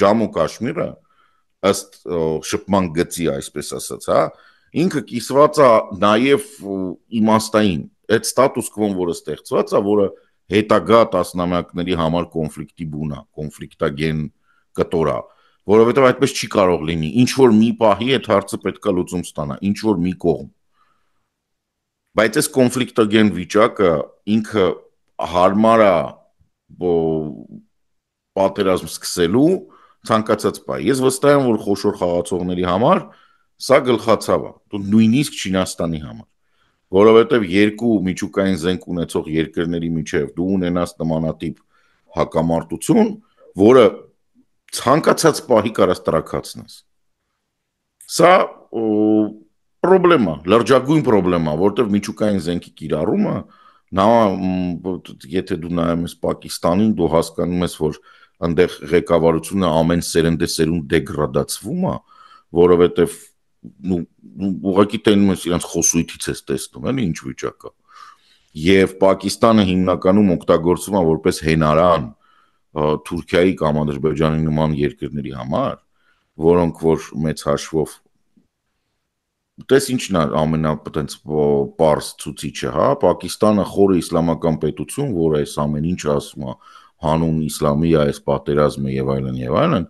Ջամու Կաշմիրը ըստ շփման գծի, այսպես ասած, հա, ինքը կիսված է նաև իմաստային, այդ ստատուս քվոն, որը ստեղծված է, որը հետագա տասնամյակների համար կոնֆլիկտի բուն է, կոնֆլիկտագեն կտոր է, որովհետև այդպես չի կարող լինի, ինչ որ մի պահի այդ հարցը պետք է լուծում ստանա, ինչ որ մի կողմ։ Բայց այս կոնֆլիկտագեն վիճակը ինքը հարմար է պատերազմ սկսելու ցանկացած պահ։ Ես վստահ եմ, որ խոշոր խաղացողների համար սա գլխացավ է, նույնիսկ Չինաստանի համար, որովհետև երկու միջուկային զենք ունեցող երկրների միջև դու ունենաս նմանատիպ հակամարտություն, որը ցանկացած պահի կարաս տրաքացնես։ Սա պրոբլեմա, լրջագույն պրոբլեմա, որտեղ միջուկային զենքի կիրառումը, եթե դու նայում ես Պակիստանին, դու հասկանում ես, որ այնտեղ ղեկավարությունը ամեն սերնդեսերունդ դեգրադացվում է, որովհետև ուղղակի տենում ես իրանց խոսույթից ես տեսնում, էլի ինչ վիճակ է։ Եվ Պակիստանը հիմնականում օգտագործվում է որպես հենարան Թուրքիայի կամ Ադրբեջանի նման երկրների համար, որոնք որ մեծ հաշվով տես ինչն է ամենապտենց պարզ ցուցիչը, հա, Պակիստանը խորը իսլամական պետություն, որը այս ամեն ինչը ասում է հանուն իսլամի է այս պատերազմը եւ այլն,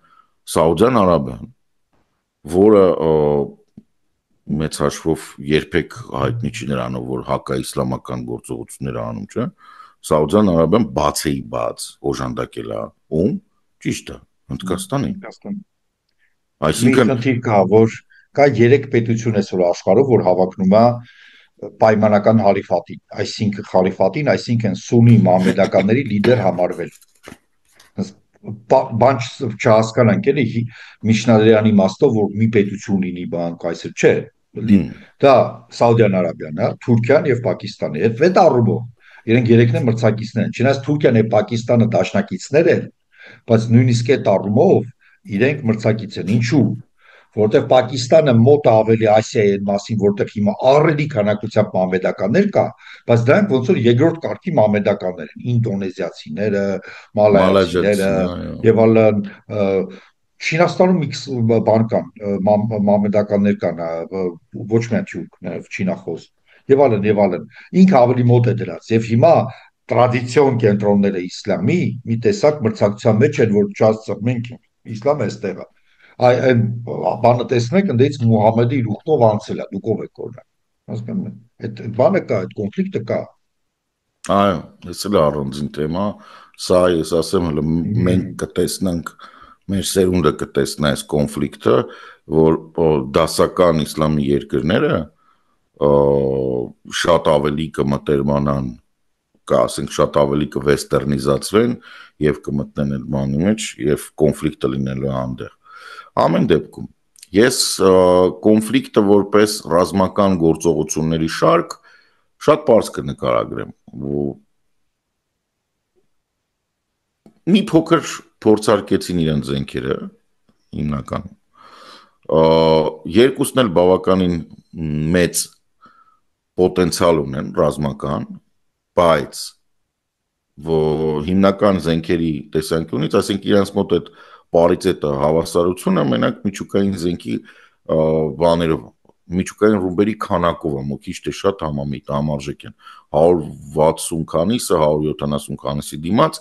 Սաուդյան Արաբիան, որը մեծ հաշվով երբեք հայտնի չի նրանով, որ հակաիսլամական գործողություններ անում, չէ, Սաուդյան Արաբիան բացեի բաց օժանդակել է, ում ճիշտ է, Հնդկաստանին։ Այսինքն խնդիր կա, որ կա 3 պետություն այսօր աշխարհում, որ հավակնում է պայմանական խալիֆատին, այսինքն սուննի մահմեդականների լիդեր համարվել։ Բան չհասկանանք էլի միջնադարյան իմաստով, որ մի պետություն լինի բան, այսօր չէ։ Դա Սաուդյան Արաբիան, Թուրքիան եւ Պակիստանը։ Այդ առումով իրենք երեքն են մրցակիցներ են։ Չնայած Թուրքիան եւ Պակիստանը դաշնակիցներ են, բայց նույնիսկ այդ առումով իրենք մրցակից են։ Ինչու՞։ Որտեղ Պակիստանը մոտ ավելի Ասիայի այն մասին, որտեղ հիմա ահռելի քանակությամբ մահմեդականներ կա, բայց դրանք ոնց որ երկրորդ կարգի մահմեդականներ են, ինդոնեզիացիները, մալայացիները եւ այլն, Չինաստանում բան կան, մամեդականներ կան, ոչ միայն թուրք, նաև չինախոս, եւ այլն, եւ այլն։ Ինքը ավելի մոտ է դրած, եւ հիմա տրադիցիոն կենտրոնները իսլամի մի տեսակ մրցակցության մեջ են, որ չասած մենք իսլամը էստեղ է։ Այն բանը տեսնեք, ընդից Մուհամեդի իր ուխտով անցել է, դուք ով եք օրինակ։ Հասկանում եք։ Այդ բանը կա, այդ կոնֆլիկտը կա։ Այո, ես էլ առանձին թեմա, սա ես ասեմ, հələ մենք կտեսնենք, մեր սերունդը կտեսնա այս կոնֆլիկտը, որ դասական իսլամի երկրները շատ ավելի կմտերմանան, ասենք շատ ավելի կվեստերնիզացվեն եւ կմտնեն այդ բանի մեջ եւ կոնֆլիկտը լինելու այնտեղ։ Ամեն դեպքում ես կոնֆլիկտը որպես ռազմական գործողությունների շարք շատ բարձ կնկարագրեմ։ Մի փոքր փորձարկեցին իրենց զենքերը հիմնականում։ Երկուսն էլ բավականին մեծ պոտենցիալ ունեն ռազմական, բայց հիմնական զենքերի տեսանկյունից, ասենք իրենց մոտ այդ պարիտետը հավասարությունը մենակ միջուկային զենքի բաներով, միջուկային ռումբերի քանակով է, քիչ թե շատ համամիտ համարժեք են 160 քանիսը 170 քանիսի դիմաց,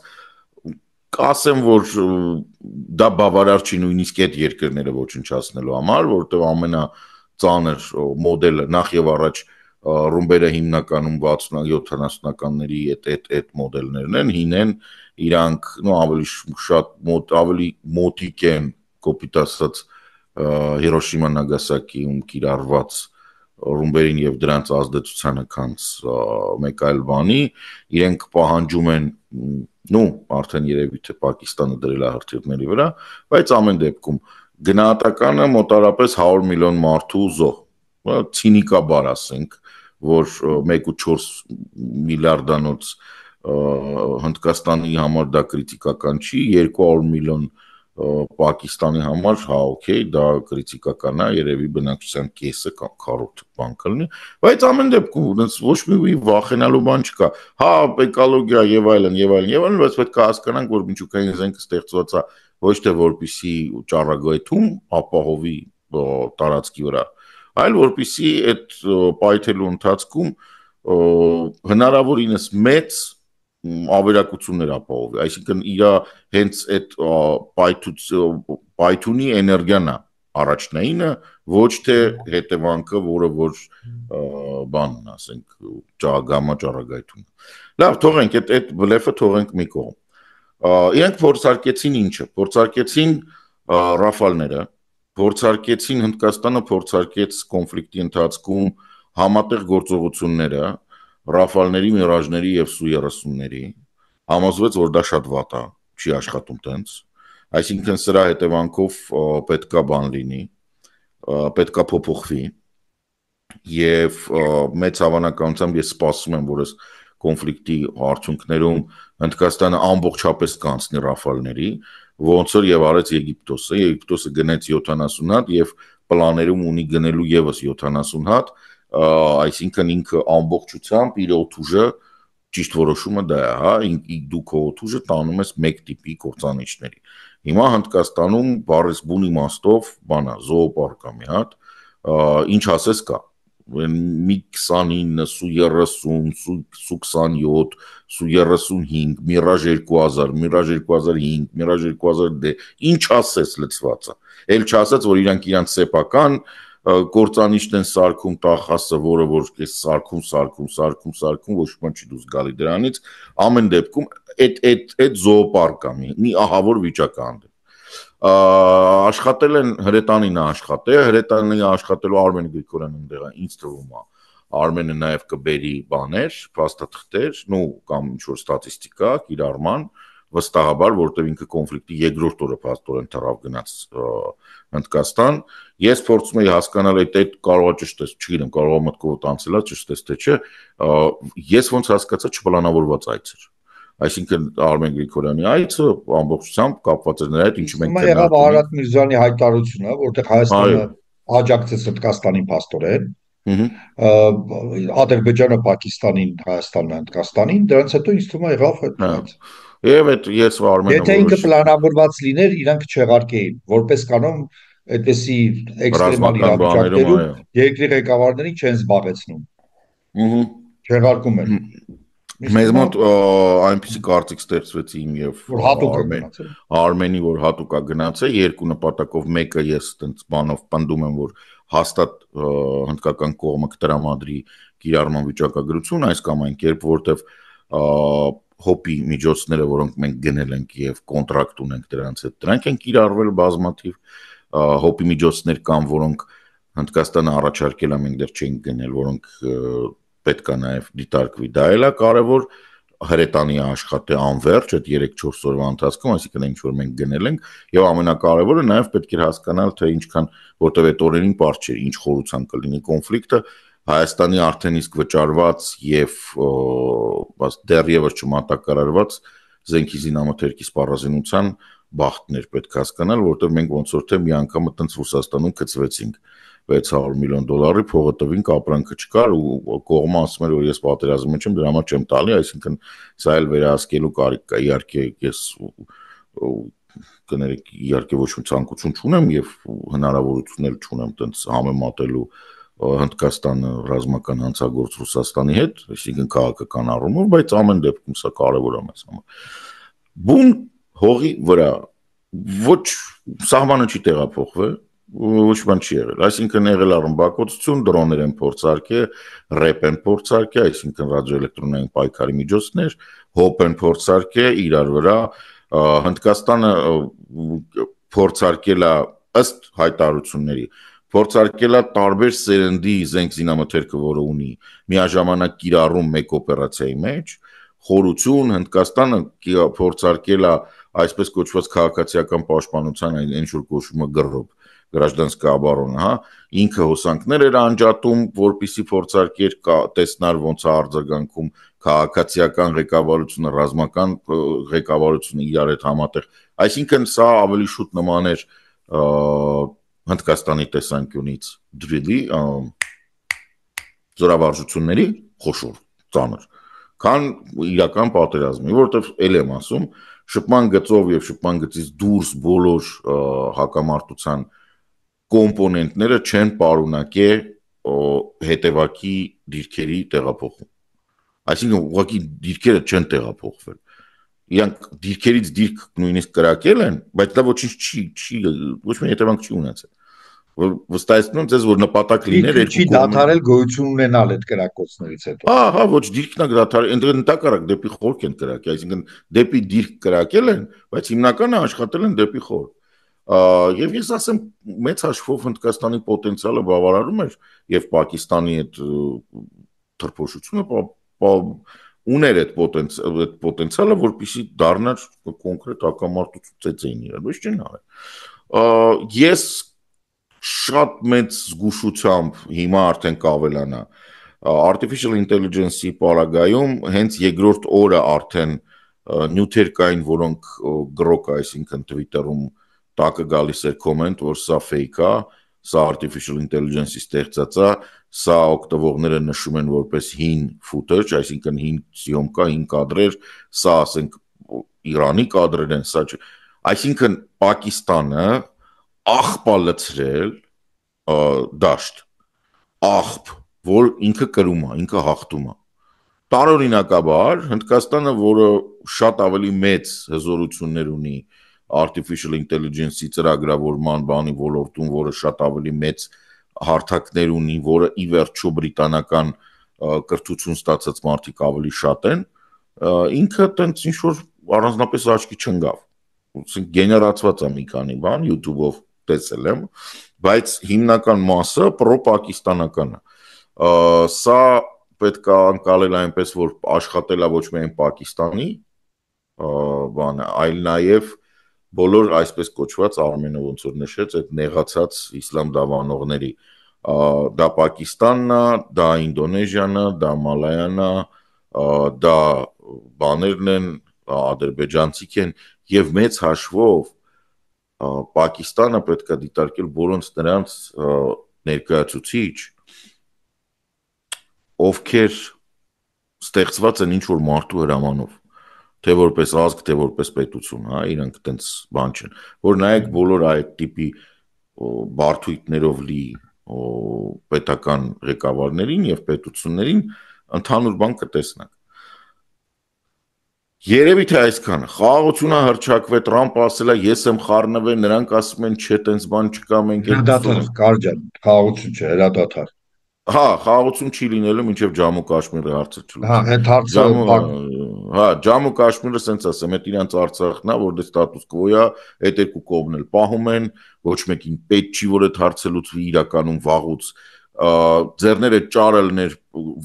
կասեմ, որ դա բավարար չի նույնիսկ այդ երկրները ոչնչացնելու համար, որտեղ ամենածանր մոդելը նախ եւ առաջ ռումբերը հիմնականում 60-70-ականների այդ մոդելներն են, հին են, իրանք ավելի շատ ավելի մոտիկ են, կոպիտ ասած Հիրոշիմա Նագասակիում կիրառված ռումբերին եւ դրանց ազդեցությանը քանց մեկ այլ բանի, իրենք պահանջում են, արդեն երևի թե Պակիստանը դրել է հրթիռների վրա, բայց ամեն դեպքում գնահատականը մոտարապես 100 միլիոն մարդու զոհ, ցինիկաբար ասենք, որ 1.4 միլիարդանոց Հնդկաստանի համար դա կրիտիկական չի, 200 միլիոն Պակիստանի համար, օքեյ, դա կրիտիկական է, երևի բնակչության կեսը կամ քառորդը բան կլինի, բայց ամեն դեպքում ոչ մի վախենալու բան չկա։ Հա, էկոլոգիա եւ այլն, բայց պետք է հասկանանք, որ միջուկային զենքը ստեղծված է ոչ թե որպեսզի ճառագայթում ապահովի տարածքի վրա, այլ որպեսզի այդ պայթելու ընթացքում հնարավորինս մեծ ավերակություններ ապահովի, այսինքն իր հենց այդ պայթունի էներգիան է առաջնայինը, ոչ թե հետևանքը, որը որ բանն, ասենք, գամմա ճառագայթուն։ Լավ, թողենք այդ բլեֆը թողենք մի կողմ։ Իրենք փորձարկեցին ինչը, փորձարկեցին ռաֆալները, փորձարկեցին Հնդկաստանը փորձարկեց կոնֆլիկտի ընթացքում համատեղ գործողությունները ռաֆալների, միրաժների եւ Սու-30-ների, համոզվեց, որ դա շատ վատ է, չի աշխատում տենց, այսինքն սրա հետևանքով պետքա բան լինի, պետքա փոփոխվի եւ մեծ հավանականությամբ ես սպասում եմ, որ այս կոնֆլիկտի արդյունքներում Հնդկաստանը ամբողջապես կանցնի ռաֆալների, ոնց որ եւ արեց Եգիպտոսը գնեց 70 հատ եւ պլաներում ունի գնելու եւս 70 հատ, այսինքն ինքը ամբողջությամբ իր օթուժը ճիշտ որոշումը դա է, հա, դու քո օթուժը տանում ես մեկ տիպի կործանիչների։ Հիմա Հնդկաստանում բառից բուն իմաստով բանա, զոոպարկ կա մի հատ, ինչ ասես կա, մի 29, Սու-30, Սու-27, Սու-35, Միրաժ 2000, Միրաժ 2005, Միրաժ 2000D, ինչ ասես լցվածը։ Էլ չասած, որ իրանք սեփական կործանիչն են սարքում տախասը, որը որ սարքում, ոչ մի չի դուրս գալի դրանից, ամեն դեպքում այդ զոոպարկ կա մի ահավոր վիճակահանդ։ Աշխատել են հրետանին աշխատել, հրետանին աշխատելու Արմեն Գրիգորյանը ընդեղ է, ինձ թվում է, Արմենը նաև կբերի բաներ, փաստաթղթեր, կամ ինչ-որ ստատիստիկա, կիրառման, վստահաբար, որտեղ ինքը կոնֆլիկտի երկրորդ օրը փաստորեն թռավ գնաց Հնդկաստան, ես փորձում եի հասկանալ այդ կարող է ճիշտ է, չգիտեմ, կարող է մտքովդ անցել է, ճիշտ է թե չէ, ես ոնց հասկացա չպլանավորված այց էր։ Այսինքն Արմեն Գրիգորյանի այցը ամբողջությամբ կապված էր նրա հետ, ինչու մենք եղավ Արարատ Միրզոյանի հայտարարությունը, որտեղ Հայաստանը աջակցեց Հնդկաստանին փաստորեն, Ադրբեջանը Պակիստանին, Հայաստանը Հնդկաստանին, դրանից հետո ինձ թվում է եղավ այդ։ Եվ այդ ես Արմենը Եթե ինքը պլանավորված լիներ, իրանք չեղարկեին, որպես կանոն, այդպեսի էքստրեմալ ռազմական բաներում, իրավիճակներում այո։ երկրի ղեկավարներին չեն զբաղեցնում, Ուհու։ չեղարկում են։ Իսկ Մեզ հիմա մոտ այնպիսի կարծիք ստեղծվեց իմ եւ որ հատուկ է գնացել։ Արմենի, որ հատուկ է գնացել երկու նպատակով, մեկը ես այդպես բանով պնդում եմ, որ հաստատ հնդկական կողմը կտրամադրի կիրառման վիճակագրություն այս կամ այն կերպ, որտեվ հոպի միջոցները, որոնք մենք գնել ենք եւ կոնտրակտ ունենք դրանց հետ, դրանք են կիրառվել բազմաթիվ հոպի միջոցներ կան, որոնք Հնդկաստանը առաջարկել է, մենք դեռ չենք գնել, որոնք պետք է նաև դիտարկվի։ Դա էլ է կարևոր հրետանի աշխատի անվերջ այդ 3-4 օրվա ընթացքում, այսինքն ինչ որ մենք գնել ենք, եւ ամենակարևորը նաև պետք է հասկանալ, թե ինչքան որտեղ այդ օրերին բարձ չէ, ինչ խորությամբ կլինի կոնֆլիկտը, Հայաստանի արդեն իսկ վճարված եւ դեռևս չմատակարարված զենքի զինամթերքի սպառազինության բախտներ պետք է հասկանալ, որտեղ մենք ոնց որ թե մի անգամ այտենց Ռուսաստանում գծվեցինք $600 միլիոն փողը տվինք, ապրանքը չկար ու կողմը ասում էր, որ ես պատերազմի մեջ եմ, դրա համար չեմ տալի, այսինքն սա էլ վերահսկելու կարիք կա։ Իհարկե ես կներեք, իհարկե ոչ մի ցանկություն չունեմ եւ հնարավորություն էլ չունեմ այտենց համեմատելու Հնդկաստանը ռազմական հանցագործ Ռուսաստանի հետ, այսինքն քաղաքական առումով, բայց ամեն դեպքում սա կարևոր է մեզ համար։ Բուն հողի վրա ոչ սահմանը չի տեղափոխվել, ոչ բան չի եղել, այսինքն եղել է ռմբակոծություն, դրոններ են փորձարկել, ռեպ են փորձարկել, այսինքն ռադիոէլեկտրոնային պայքարի միջոցներ, հոպ են փորձարկել իրար վրա, Հնդկաստանը փորձարկել է ըստ հայտարարությունների, փորձարկել է տարբեր սերնդի զենք զինամթերքը, որը ունի, միաժամանակ կիրառում մեկ օպերացիայի մեջ, խորություն Հնդկաստանը փորձարկել է այսպես կոչված քաղաքացիական պաշտպանության այն ինչ որ կոչվում է գրոհ Գրաժդանսկա оборона, հա, ինքը հոսանքներ էր անջատում, որպիսի փորձարկեր տեսնար ոնց է արձագանքում քաղաքացիական ղեկավարությունը, ռազմական ղեկավարությունը իրար հետ համատեղ։ Այսինքն սա ավելի շուտ նման էր Հնդկաստանի տեսանկյունից դրիլի զորավարժությունների խոշոր ծանր, քան իրական պատերազմի, որովհետև ել եմ ասում, շփման գծով եւ շփման գծից դուրս բոլոր հակամարտության կոմպոնենտները չեն պարունակել հետևակի դիրքերի տեղափոխում։ Այսինքն ուղղակի դիրքերը չեն տեղափոխվել։ Իրանք դիրքերից դիրք նույնիսկ կրակել են, բայց դա ոչինչ չի, ոչ մի հետևանք չի ունեցել։ Որ վստահեցնում եմ ձեզ, որ նպատակ լիներ երկու կողմը դադարել գոյություն ունենալ այդ կրակոցներից հետո։ Հա, ոչ դիրքն է դադարել, ընդհանրակարգ դեպի խորք են կրակել, այսինքն դեպի դիրք կրակել են, բայց հիմնականը աշխատել են դեպի խորք։ Եվ ես ասեմ, մեծ հաշվով Հնդկաստանի պոտենցիալը բավարարում էր եւ Պակիստանի այդ թրփոշությունը ուներ այդ պոտենցիալը, որպեսզի դառնար կոնկրետ հակամարտություն ծեծեին իրար, ոչ չեն արել։ Ես շատ մեծ զգուշությամբ հիմա արդեն կավելանա artificial intelligence-ի պարագայում հենց երկրորդ օրը արդեն նյութեր կային, որոնք գրոկ, այսինքն Twitter-ում տակը գալիս էր կոմենտ, որ սա fake է, սա artificial intelligence-ի ստեղծած է, սա օգտվողները նշում են որպես հին footage, այսինքն հին սյոմկա, հին կադրեր, սա ասենք Իրանի կադրեր են, սա չէ։ Այսինքն Պակիստանը աղբ է լցրել դաշտ, աղբ, որ ինքը կրում է, ինքը հաղթում է։ Տարօրինակաբար Հնդկաստանը, որը շատ ավելի մեծ հզորություններ ունի artificial intelligence-ի ծրագրավորման բանի ոլորտում, որը շատ ավելի մեծ հարթակներ ունի, որը ի վերջո բրիտանական կրթություն ստացած մարդիկ ավելի շատ են, ինքը տենց ինչ որ առանձնապես աչքի չընկավ։ Գեներացված է մի քանի բան, YouTube-ով տեսել եմ, բայց հիմնական մասը պրոպակիստանական է։ Սա պետք է անցնել այնպես, որ աշխատել է ոչ միայն Պակիստանի բանը, այլ նաև բոլոր այսպես կոչված Արմենը ոնց որ նշեց, այդ նեղացած իսլամ դավանողների, դա Պակիստանն է, դա Ինդոնեզիան է, դա Մալայան է, դա բաներն են, ադրբեջանցիք են եւ մեծ հաշվով Պակիստանը պետք է դիտարկել բոլոնց նրանց ներկայացուցիչ, ովքեր ստեղծված են ինչ որ մարդու հրամանով, թե որպես ազգ, թե որպես պետություն, հա, իրանք տենց բան չեն, որ նայեք բոլոր այդ տիպի բարդույթներով լի պետական ղեկավարներին եւ պետություններին ընդհանուր բան կտեսնեք։ Երևի թե այսքան խաղաղությունը հռչակվե, Տրամպը ասել է ես եմ խառնվել, նրանք ասում են չէ, տենց բան չկա, մենք հրադադար, Կարջան, խաղաղություն չէ, հրադադար։ Հա, խաղաղություն չի լինելու մինչև Ջամու Կաշմիրի հարցը չլուծի։ Հա, այդ հարցը Հա, Ջամու Կաշմիրը սենց ասեմ, այդ իրանց Արցախն է, որ դե ստատուս կվո է, այդ երկու կողմն էլ պահում են, ոչ մեկին պետք չի, որ այդ հարցը լուծվի իրականում վաղուց։ Ձեռները ճարելներ,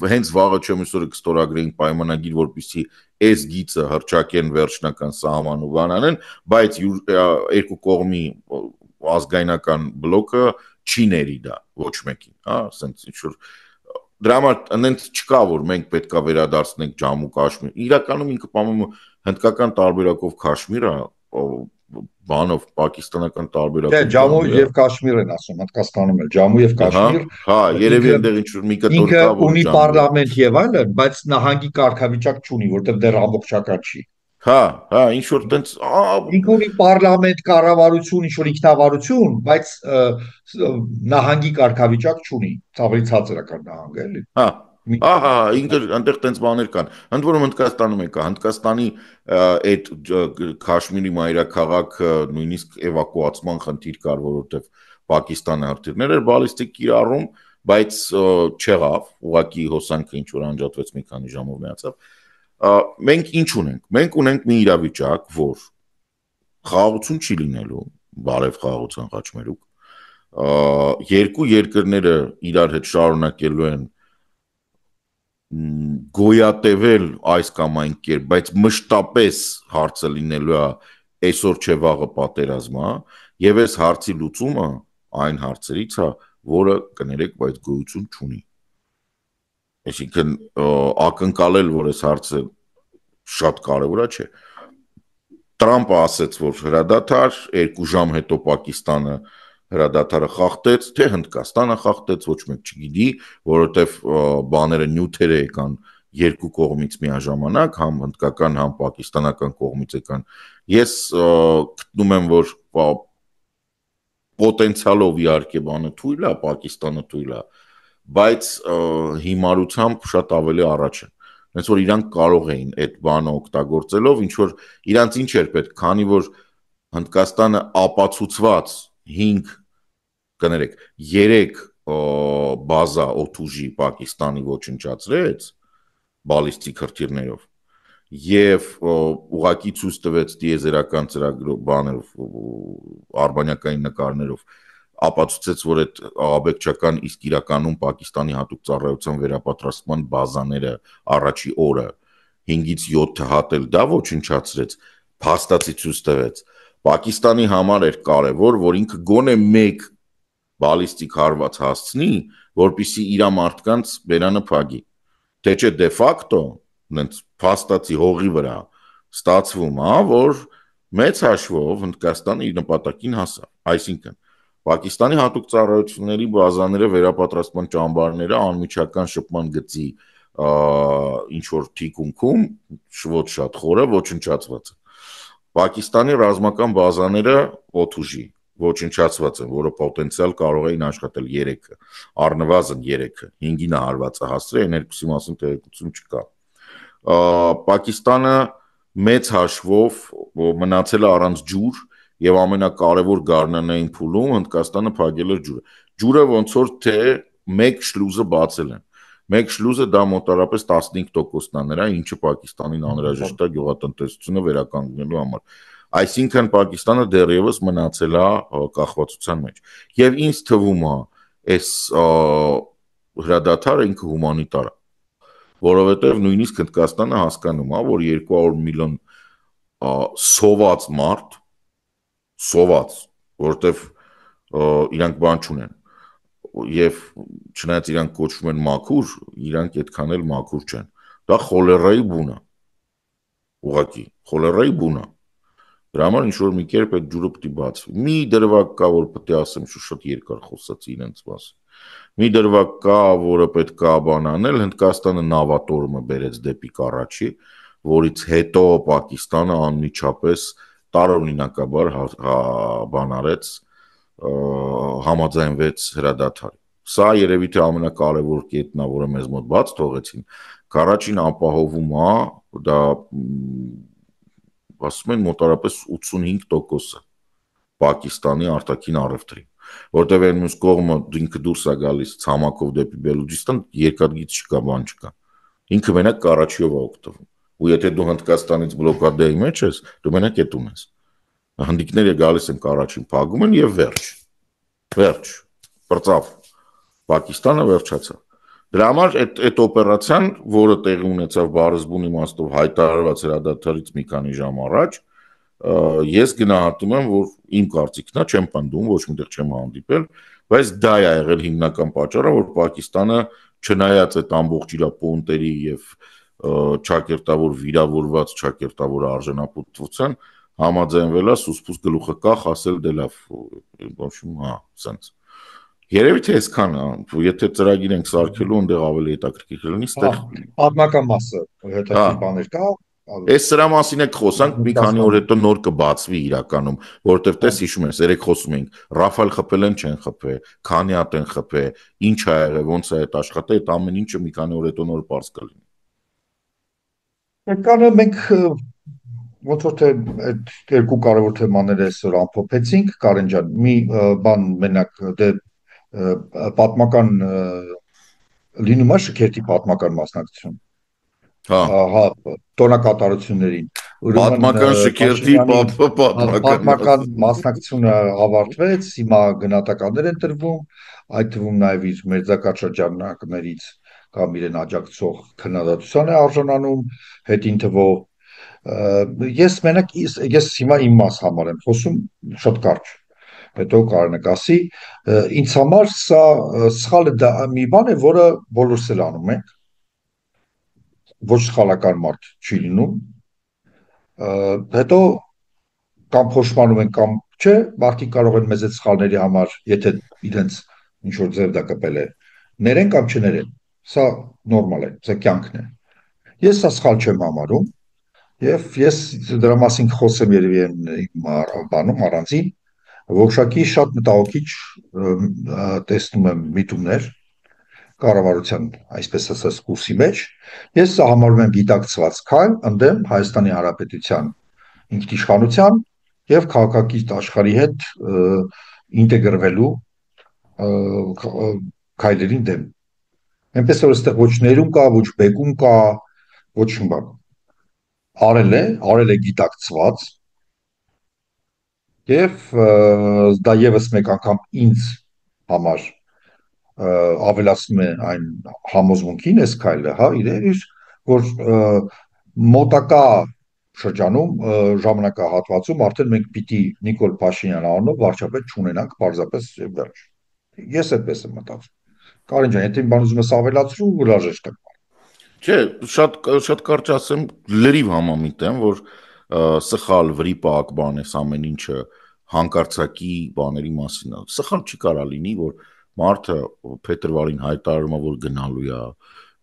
հենց վաղը չեմ այսօր կստորագրեին պայմանագիր, որպեսզի այս գիծը հռչակեն վերջնական սահման ու բանանեն, բայց երկու կողմի ազգայնական բլոկը չի ների դա ոչ մեկին, հա, ասենց ինչ որ դրա համար այնց չկա որ մենք պետքա վերադարձնենք Ջամու Կաշմիր։ Իրականում ինքը պահում հնդկական տարբերակով Քաշմիրը, բանով պակիստանական տարբերակով։ Դե Ջամու եւ Կաշմիր են ասում, Հնդկաստանում էլ Ջամու եւ Կաշմիր։ Հա, երևի այնտեղ ինչ որ մի կտոր կա որ ունի պարլամենտ եւ այլն, բայց նահանգի կարգավիճակ չունի, որտեղ դեռ ամբողջական չի։ Հա, ինչ որ տենց ինքը ունի պարլամենտ, կառավարություն, ինչ որ ինքնավարություն, բայց նահանգի կարգավիճակ չունի, ավելի ցածր է կան նահանգը, էլի։ Հա, ինքը այնտեղ տենց բաներ կան։ Ընդ որում Հնդկաստանում է կա, Հնդկաստանի այդ Քաշմիրի մայրաքաղաքը նույնիսկ էվակուացման խնդիր կար, որովհետև Պակիստանը հրթիռներ էր բալիստիկ կիրառում, բայց չեղավ, ուղղակի հոսանքը ինչ որ անջատվեց մի քանի ժամով միացավ։ Մենք ինչ ունենք։ Մենք ունենք մի իրավիճակ, որ խաղաղություն չի լինելու, բարև խաղաղության խաչմերուկ։ Երկու երկրները իրար հետ շարունակելու են գոյատևել այս կամ այն կերպ, բայց մշտապես հարցը լինելու է այսօր չէ վաղը պատերազմա, եւ այս հարցի լուծումը այն հարցերից է, որը կներեք, բայց գոյություն չունի։ Այսինքն ակնկալել, որ այս հարցը շատ կարևոր է, չէ։ Տրամպը ասաց, որ հրադադար, 2 ժամ հետո Պակիստանը հրադադարը խախտեց, թե Հնդկաստանը խախտեց, ոչ մեկ չգիտի, որովհետև բաները նյութերը եկան երկու կողմից միաժամանակ, համ հնդկական, համ պակիստանական կողմից եկան։ Ես գտնում եմ, որ պոտենցիալով իհարկե բանը թույլ է, Պակիստանը թույլ է, բայց հիմարությամբ շատ ավելի առաջ են։ Հենց որ իրանք կարող էին այդ բանը օգտագործելով, ինչ որ իրանք ինչ էր պետք, քանի որ Հնդկաստանը ապացուցված 5 կներեք 3 բազա օթուժի Պակիստանի ոչնչացրեց բալիստիկ հրթիռներով եւ ուղակի ցույց տվեց դիեզերական ծրագրով բաներով արբանյակային նկարներով ապացուցեց, որ այդ աղաբեկչական իսկ իրականում Պակիստանի հատուկ ծառայության վերապատրաստման բազաները առաջի օրը 5-ից 7 հատ էլ դա ոչնչացրեց, փաստացի ցույց տվեց։ Պակիստանի համար էր կարևոր, որ ինքը գոնե 1 բալիստիկ հարված հասցնի, որպեսզի իր մարդկանց բերանը փակի։ Թե չէ դե ֆակտո, նենց փաստացի հողի վրա ստացվում է, որ մեծ հաշվով Հնդկաստանը իր նպատակին հասավ։ Այսինքն Պակիստանի հատուկ ծառայությունների բազաները վերապատրաստման ճամբարները անմիջական շփման գծի ինչ որ թիկունքում ոչ շատ խորը ոչնչացված է։ Պակիստանի ռազմական բազաները օթուժի ոչնչացված են, որը պոտենցիալ կարող էին աշխատել 3-ը, առնվազն 3-ը, 5-ին հարվածը հասցրել, երկուսի մասին տեղեկություն չկա։ Պակիստանը մեծ հաշվով մնացել է առանց ջուր եւ ամենակարևոր գարնանային փուլում Հնդկաստանը փակել էր ջուրը։ Ջուրը ոնց որ թե 1 շլյուզը բացել են։ 1 շլյուզը դա մոտարապես 15%-ն է նրա, ինչը Պակիստանին անհրաժեշտ է գյուղատնտեսությունը վերականգնելու համար։ Այսինքն Պակիստանը դեռևս մնացել է կախվածության մեջ։ Եվ ինձ թվում է, այս հրադադարը ինքը հումանիտար է, որովհետև նույնիսկ Հնդկաստանը հասկանում է, որ 200 միլիոն սոված մարդ, սոված, որովհետև իրանք բան չունեն, եւ չնայած իրանք կոչվում են մաքուր, իրանք այդքան էլ մաքուր չեն։ Դա խոլերայի բուն է։ Ուղղակի խոլերայի բուն է։ Դրա համար ինչ որ մի կերպ այդ ջուրը պետք է բացվի։ Մի դրվագ կա, որ պետք է ասեմ, շատ երկար խոսացի իրենց մասին։ Մի դրվագ կա, որը պետք է բան անել, Հնդկաստանը նավատորմը բերեց դեպի Կարաչի, որից հետո Պակիստանը անմիջապես տարօրինակաբար բան արեց, համաձայնվեց հրադադարի։ Սա երևի թե ամենակարևոր կետն է, որը մեզ մոտ բաց թողեցին։ Առաջին ապահովում է, դա ասում են մոտարապես 85%-ը Պակիստանի արտաքին առևտրի, որտեղ այն մյուս կողմը ինքը դուրս է գալիս ցամաքով դեպի Բելուջիստան, երկաթգից չկա, բան չկա։ Ինքը մենակ Կարաչիով է օգտվում։ Ու եթե դու Հնդկաստանից բլոկադայի մեջ ես, դու մենակ այդ ունես։ Հնդիկները գալիս են Կարաչին, փակում են եւ վերջ, բրծավ։ Պակիստանը վերջացավ։ Դրա համար այդ օպերացիան, որը տեղի ունեցավ բարձբուն իմաստով հայտարարված հրադադարից մի քանի ժամ առաջ, ես գնահատում եմ, որ իմ կարծիքն է, չեմ պնդում, ոչ միտեղ չեմ հանդիպել, բայց դա է եղել հիմնական պատճառը, որ Պակիստանը չնայած այդ ամբողջ իր պոնտերի եւ ճակերտավոր վիրավորված ճակերտավոր արժանապատվության համաձայնվել է սուսպուս գլուխը կախ ասել դե լավ, հա, սենց։ Երևի թե այսքան, եթե ծրագիր ենք սարքելու, այնտեղ ավելի հետաքրքիր կլինի, այստեղ պատմական մասը հետաքրքիր բաներ կա։ Այս սրա մասին եք խոսանք, մի քանի օր հետո նոր կբացվի իրականում, որովհետև տես հիշում ես, երեք խոսում էինք, Ռաֆալ խփել են, չեն խփել, քանի հատ են խփել, ինչ ա եղել, ոնց է այդ աշխատել, այդ ամեն ինչը մի քանի օր հետո նոր բաց կլինի։ Կանը մենք ոնց որ թե այդ երկու կարևոր թեմաները այսօր ամփոփեցինք, Կարեն ջան, մի բան մենակ դե պատմական լինում է շքերթի պատմական մասնակցություն։ Հա, տոնակատարություններին։ Պատմական շքերթի պատմական մասնակցությունը ավարտվեց, հիմա գնահատականներ են տրվում, այդ թվում նաև իր մերձակա շրջանակներից կամ իրեն աջակցող քննադատության է արժանանում, հետին թվով ես հիմա իմ մաս համար եմ խոսում, շատ կարճ, հետո Կարենը կասի, ինձ համար սա սխալը դա մի բան է, որը բոլորս էլ անում ենք, ոչ սխալական մարդ չի լինում, հետո կամ փոշմանում են կամ չէ, մարդիկ կարող են մեծ այդ սխալների համար, եթե իրենց ինչ-որ ձև դա կպել է, ներեն կամ չներեն, սա նորմալ է, սա կյանքն է, ես սա սխալ չեմ համարում, և ես դրա մասին խոսեմ երևի իմ բանում առանձին, որոշակի շատ մտահոգիչ տեսնում եմ միտումներ կառավարության, այսպես ասած, կուրսի մեջ, ես սա համարում եմ գիտակցված քայլ ընդդեմ Հայաստանի Հանրապետության ինքնիշխանության և քաղաքակիրթ աշխարհի հետ ինտեգրվելու քայլերին դեմ։ Այնպես որ այստեղ ոչ ներում կա, ոչ բեկում կա, ոչ մի բան։ Արել է գիտակցված և դա ևս մեկ անգամ ինձ համար ավելացնում է այն համոզմունքին այս քայլը, հա, իրեն, որ մոտակա շրջանում ժամանակահատվածում արդեն մենք պիտի Նիկոլ Փաշինյան անունով վարչապետ չունենանք, պարզապես վերջ։ Ես այդպես եմ մտածում։ Կարեն ջան, եթե մի բան ուզում ես ավելացրու, հրաժեշտ եմ։ Չէ, շատ կարճ ասեմ, լրիվ համամիտ եմ, որ սխալ վրիպակ բան է ամեն ինչը հանկարծակի բաների մասին է։ Սխալ չի կարա լինի, որ մարդը փետրվարին հայտարարում է, որ գնալու է,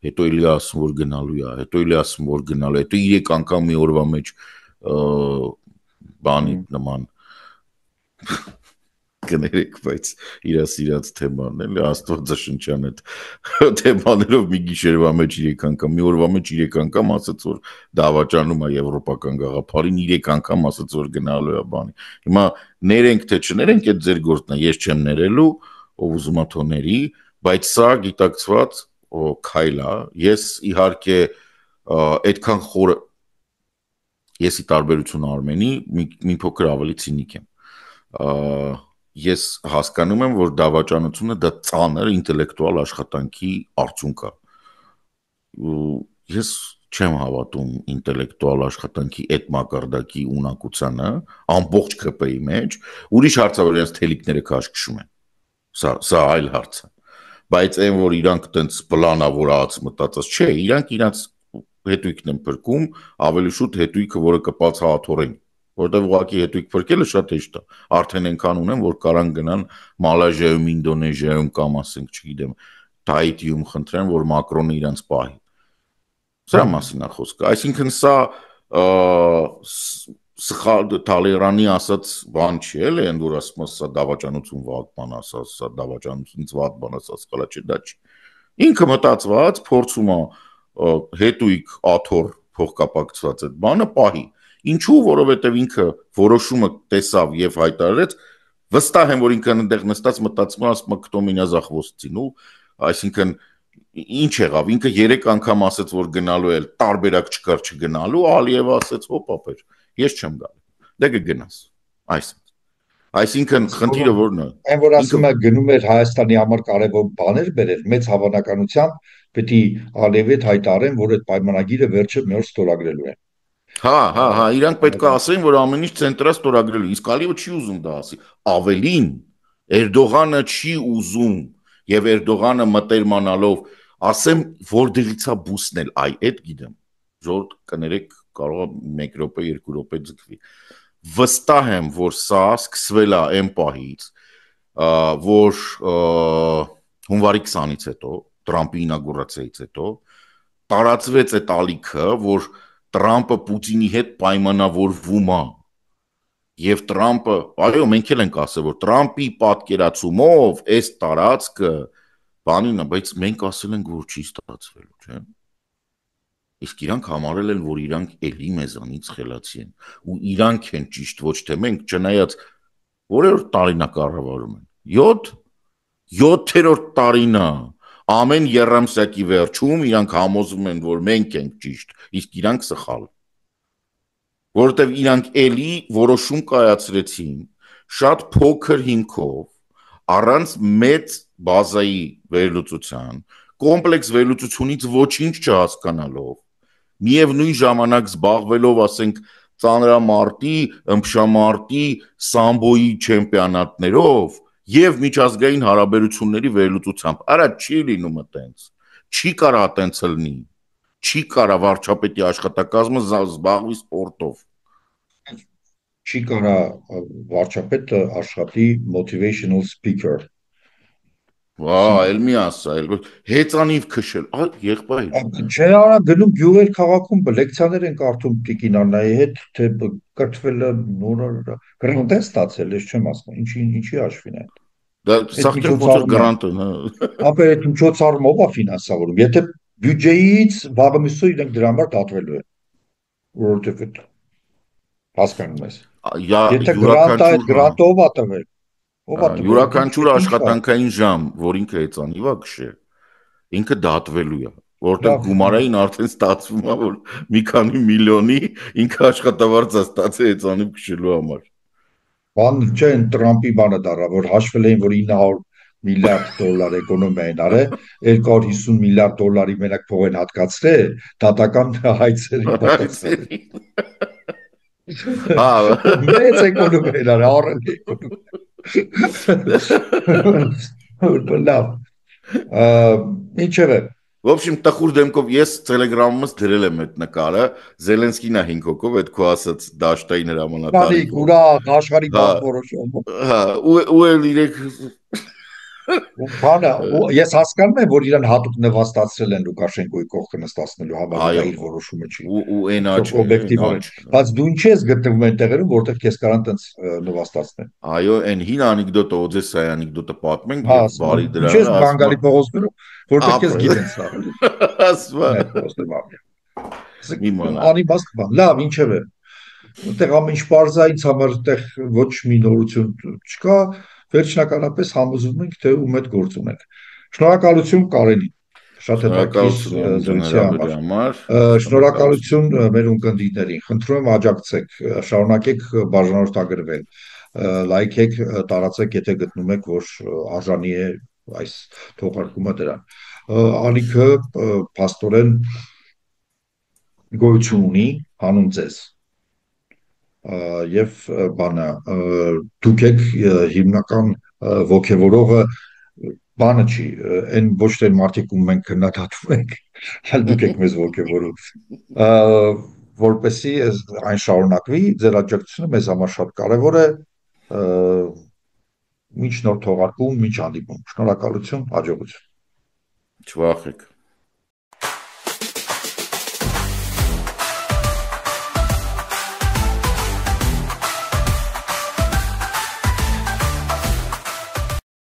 հետո էլի ասում, որ գնալու է, հետո էլի ասում, որ գնալու է, հետո 3 անգամ մի օրվա մեջ բանի նման կներեք, բայց իրա սիրած թեման էլի Աստվածաշնչյան այդ թեմաներով մի գիշերվա մեջ 3 անգամ, մի օրվա մեջ 3 անգամ ասաց, որ դավաճանում է եվրոպական գաղափարին, 3 անգամ ասաց, որ գնալու է բանի։ Հիմա ներենք թե չներենք, այդ ձեր գործն է, ես չեմ ներելու, ով ուզում է թող ների, բայց սա գիտակցված քայլ է։ Ես իհարկե այդքան խորը եսի տարբերություն Արմենի մի փոքր ավելի ցինիկ եմ։ Ես հասկանում եմ, որ դավաճանությունը դա ծանր ինտելեկտուալ աշխատանքի արդյունք է։ Ես չեմ հավատում ինտելեկտուալ աշխատանքի այդ մակարդակի ունակությանը, ամբողջ ԿՊ-ի մեջ, ուրիշ հարց է, որ իրենց թելիկները քաշքշում են։ Սա այլ հարց է։ Բայց այն, որ իրանք տենց պլանավորած մտածած, չէ, իրանք իրենց հետույքն են փրկում, ավելի շուտ հետույքը, որը կպած հաթորեն, որտեղ ուղղակի հետույք փրկելը շատ հեշտ է։ Արդեն այնքան ունեն, որ կարան գնան Մալայզիայում, Ինդոնեզիայում կամ ասենք, չգիտեմ, Թայիթիում խնդրեն, որ Մակրոնը իրենց պահի։ Սա մասին է խոսքը, այսինքն սա սխալ Թալերանի ասած բան չի, էլի, ընդ որ ասում սա դավաճանություն վատ բան ասած, սա դավաճանությունից վատ բան ասած, կլա չի, դա չի։ Ինքը մտածված փորձում է հետույք աթոռ փոխկապակցված այդ բանը պահի։ Ինչու, որովհետև ինքը որոշումը տեսավ եւ հայտարարեց, վստահ եմ, որ ինքը այնտեղ նստած մտածում է, ասում է «Кто меня за хвост тянул», այսինքն ինչ եղավ, ինքը 3 անգամ ասեց, որ գնալու է, տարբերակ չկար չգնալու, Ալիևը ասեց, «Հոպ, ես չեմ գալու»։ Դե կգնաս։ Այսինքն խնդիրը որն է։ Այն որ ասում է գնում էր Հայաստանի համար կարևոր բաներ բերել, մեծ հավանականությամբ պետք է Ալիևի հետ հայտարարեն, որ այդ պայմանագիրը վերջը մեր ստորագրելու են։ Հա, իրանք պետք է ասեն, որ ամեն ինչ ցենտրա ստորագրելու, իսկ Ալիևը չի ուզում դա ասի։ Ավելին, Էրդողանը չի ուզում եւ Էրդողանը մտերմանալով ասեմ, որտեղից է բուսնել, այդ գիտեմ, ժողովուրդ կներեք, կարող է 1 րոպե, 2 րոպե ձգվի։ Վստահ եմ, որ սա սկսվել է այն պահից, որ հունվարի 20-ից հետո, Տրամպի ինագուրացիայից հետո, տարածվեց այդ ալիքը, որ Տրամպը Պուտինի հետ պայմանավորվում է։ Եվ Տրամպը, այո, մենք էլ ենք ասել, որ Տրամպի պատկերացումով այս տարածքը բանին է, բայց մենք ասել ենք, որ չի ստացվելու, չէ՞։ Իսկ իրանք համարել են, որ իրանք էլի մեզանից խելացի են, ու իրանք են ճիշտ, ոչ թե մենք, չնայած որերորդ տարին է կառավարում են։ 7-րդ տարին է, ամեն երամսյակի վերջում իրանք համոզում են, որ մենք ենք ճիշտ, իսկ իրանք սխալ։ Որովհետև իրանք էլի որոշում կայացրեցին շատ փոքր հիմքով, առանց մեծ բազայի վերլուծության, կոմպլեքս վերլուծությունից ոչինչ չհասկանալով, միևնույն ժամանակ զբաղվելով, ասենք, ծանրամարտի, ըմբշամարտի, սամբոյի չեմպիոնատներով եւ միջազգային հարաբերությունների վերլուծությամբ։ Արա չի լինում այտենց։ Չի կարա այտենց լինի։ Չի կարա վարչապետի աշխատակազմը զբաղվի սպորտով։ Չի կարա վարչապետը աշխատի motivational speaker։ Էլ մի ասա, հեծանիվ քշել, եղբայր։ Չէ, արա գնում գյուղեր քաղաքում լեկցիաներ են կարդում Տիկին Աննայի հետ, թե կրթվելը նորը գրանտ է ստացել, ես չեմ ասում, ինչի հաշվին է։ Դա սախտեն ոնց գրանտ է, ապա այդ միջոցառումը ով է ֆինանսավորում։ Եթե բյուջեից վաղը միսո իրենք դրա համար դատվելու են։ Որովհետև հասկանում ես։ Եթե գրանտը ով է տվել։ Յուրաքանչյուր աշխատանքային ժամ, որ ինքը հեծանիվ է քշե, ինքը դատվելու է, որտեղ գումարային արդեն ստացվում է, որ մի քանի միլիոնի ինքը աշխատավարձ է ստացել հեծանիվ քշելու համար։ Բան չէ, Տրամպի բանը դարա, որ հաշվել էին, որ 900 միլիարդ դոլար էկոնոմիա են արել, 250 միլիարդ դոլարի մենակ փող են հատկացրել, դատական հայցերի պատասխան։ Մեծ էկոնոմիա են արել, առելի էկոնոմիա։ Լավ։ Ինչևէ։ В общем, տխուր դեմքով ես Telegram-ից դրել եմ այդ նկարը, Զելենսկին է 5 հոգով այդ քո ասած դաշտային հրամանատարի։ Բանի ուրախ աշխարհի բան որոշում։ Հա, ու էլ իրեք Բանը, ես հասկանում եմ, որ իրան հատուկ նվաստացրել են Լուկաշենկոյի կողքը նստացնելու համար, դա իր որոշումը չի։ Ու այնա չէ, օբյեկտիվ։ Բայց դու ինչ ես գտնվում այն տեղերում, որտեղ քեզ կարան տենց նվաստացնեն։ Այո, այն հին անեկդոտը, Օդեսայի անեկդոտը պատմենք, եւ բարի դրան։ Ինչ ես բանգալի փողոցներում, որտեղ քեզ գիտեն սա։ Ասում։ Անիմաստ բան։ Լավ, ինչևէ։ Այդտեղ ամեն ինչ բարձա ինձ համար այդտեղ ոչ մի նորություն չկա, վերջնականապես համոզվում ենք, թե ում հետ գործ ունենք։ Շնորհակալություն Կարենին, շատ հետաքրքիր զրույցի համար։ Շնորհակալություն մեր ունկնդիրներին, խնդրում եմ աջակցեք, շարունակեք բաժանորդագրվել, լայքեք, տարածեք, եթե գտնում եք, որ արժանի է այս թողարկումը դրան։ Ալիքը փաստորեն գոյություն ունի հանուն ձեզ։ Եվ բանը դուք եք հիմնական ոգևորողը բանը չի, այն ոչ թե մարդիկ ում մենք քննադատում ենք, այլ դուք եք մեզ ոգևորում, որպեսզի այն շարունակվի, ձեր աջակցությունը մեզ համար շատ կարևոր է, մինչ նոր թողարկում, մինչ հանդիպում, շնորհակալություն, հաջողություն։ Չվախեք։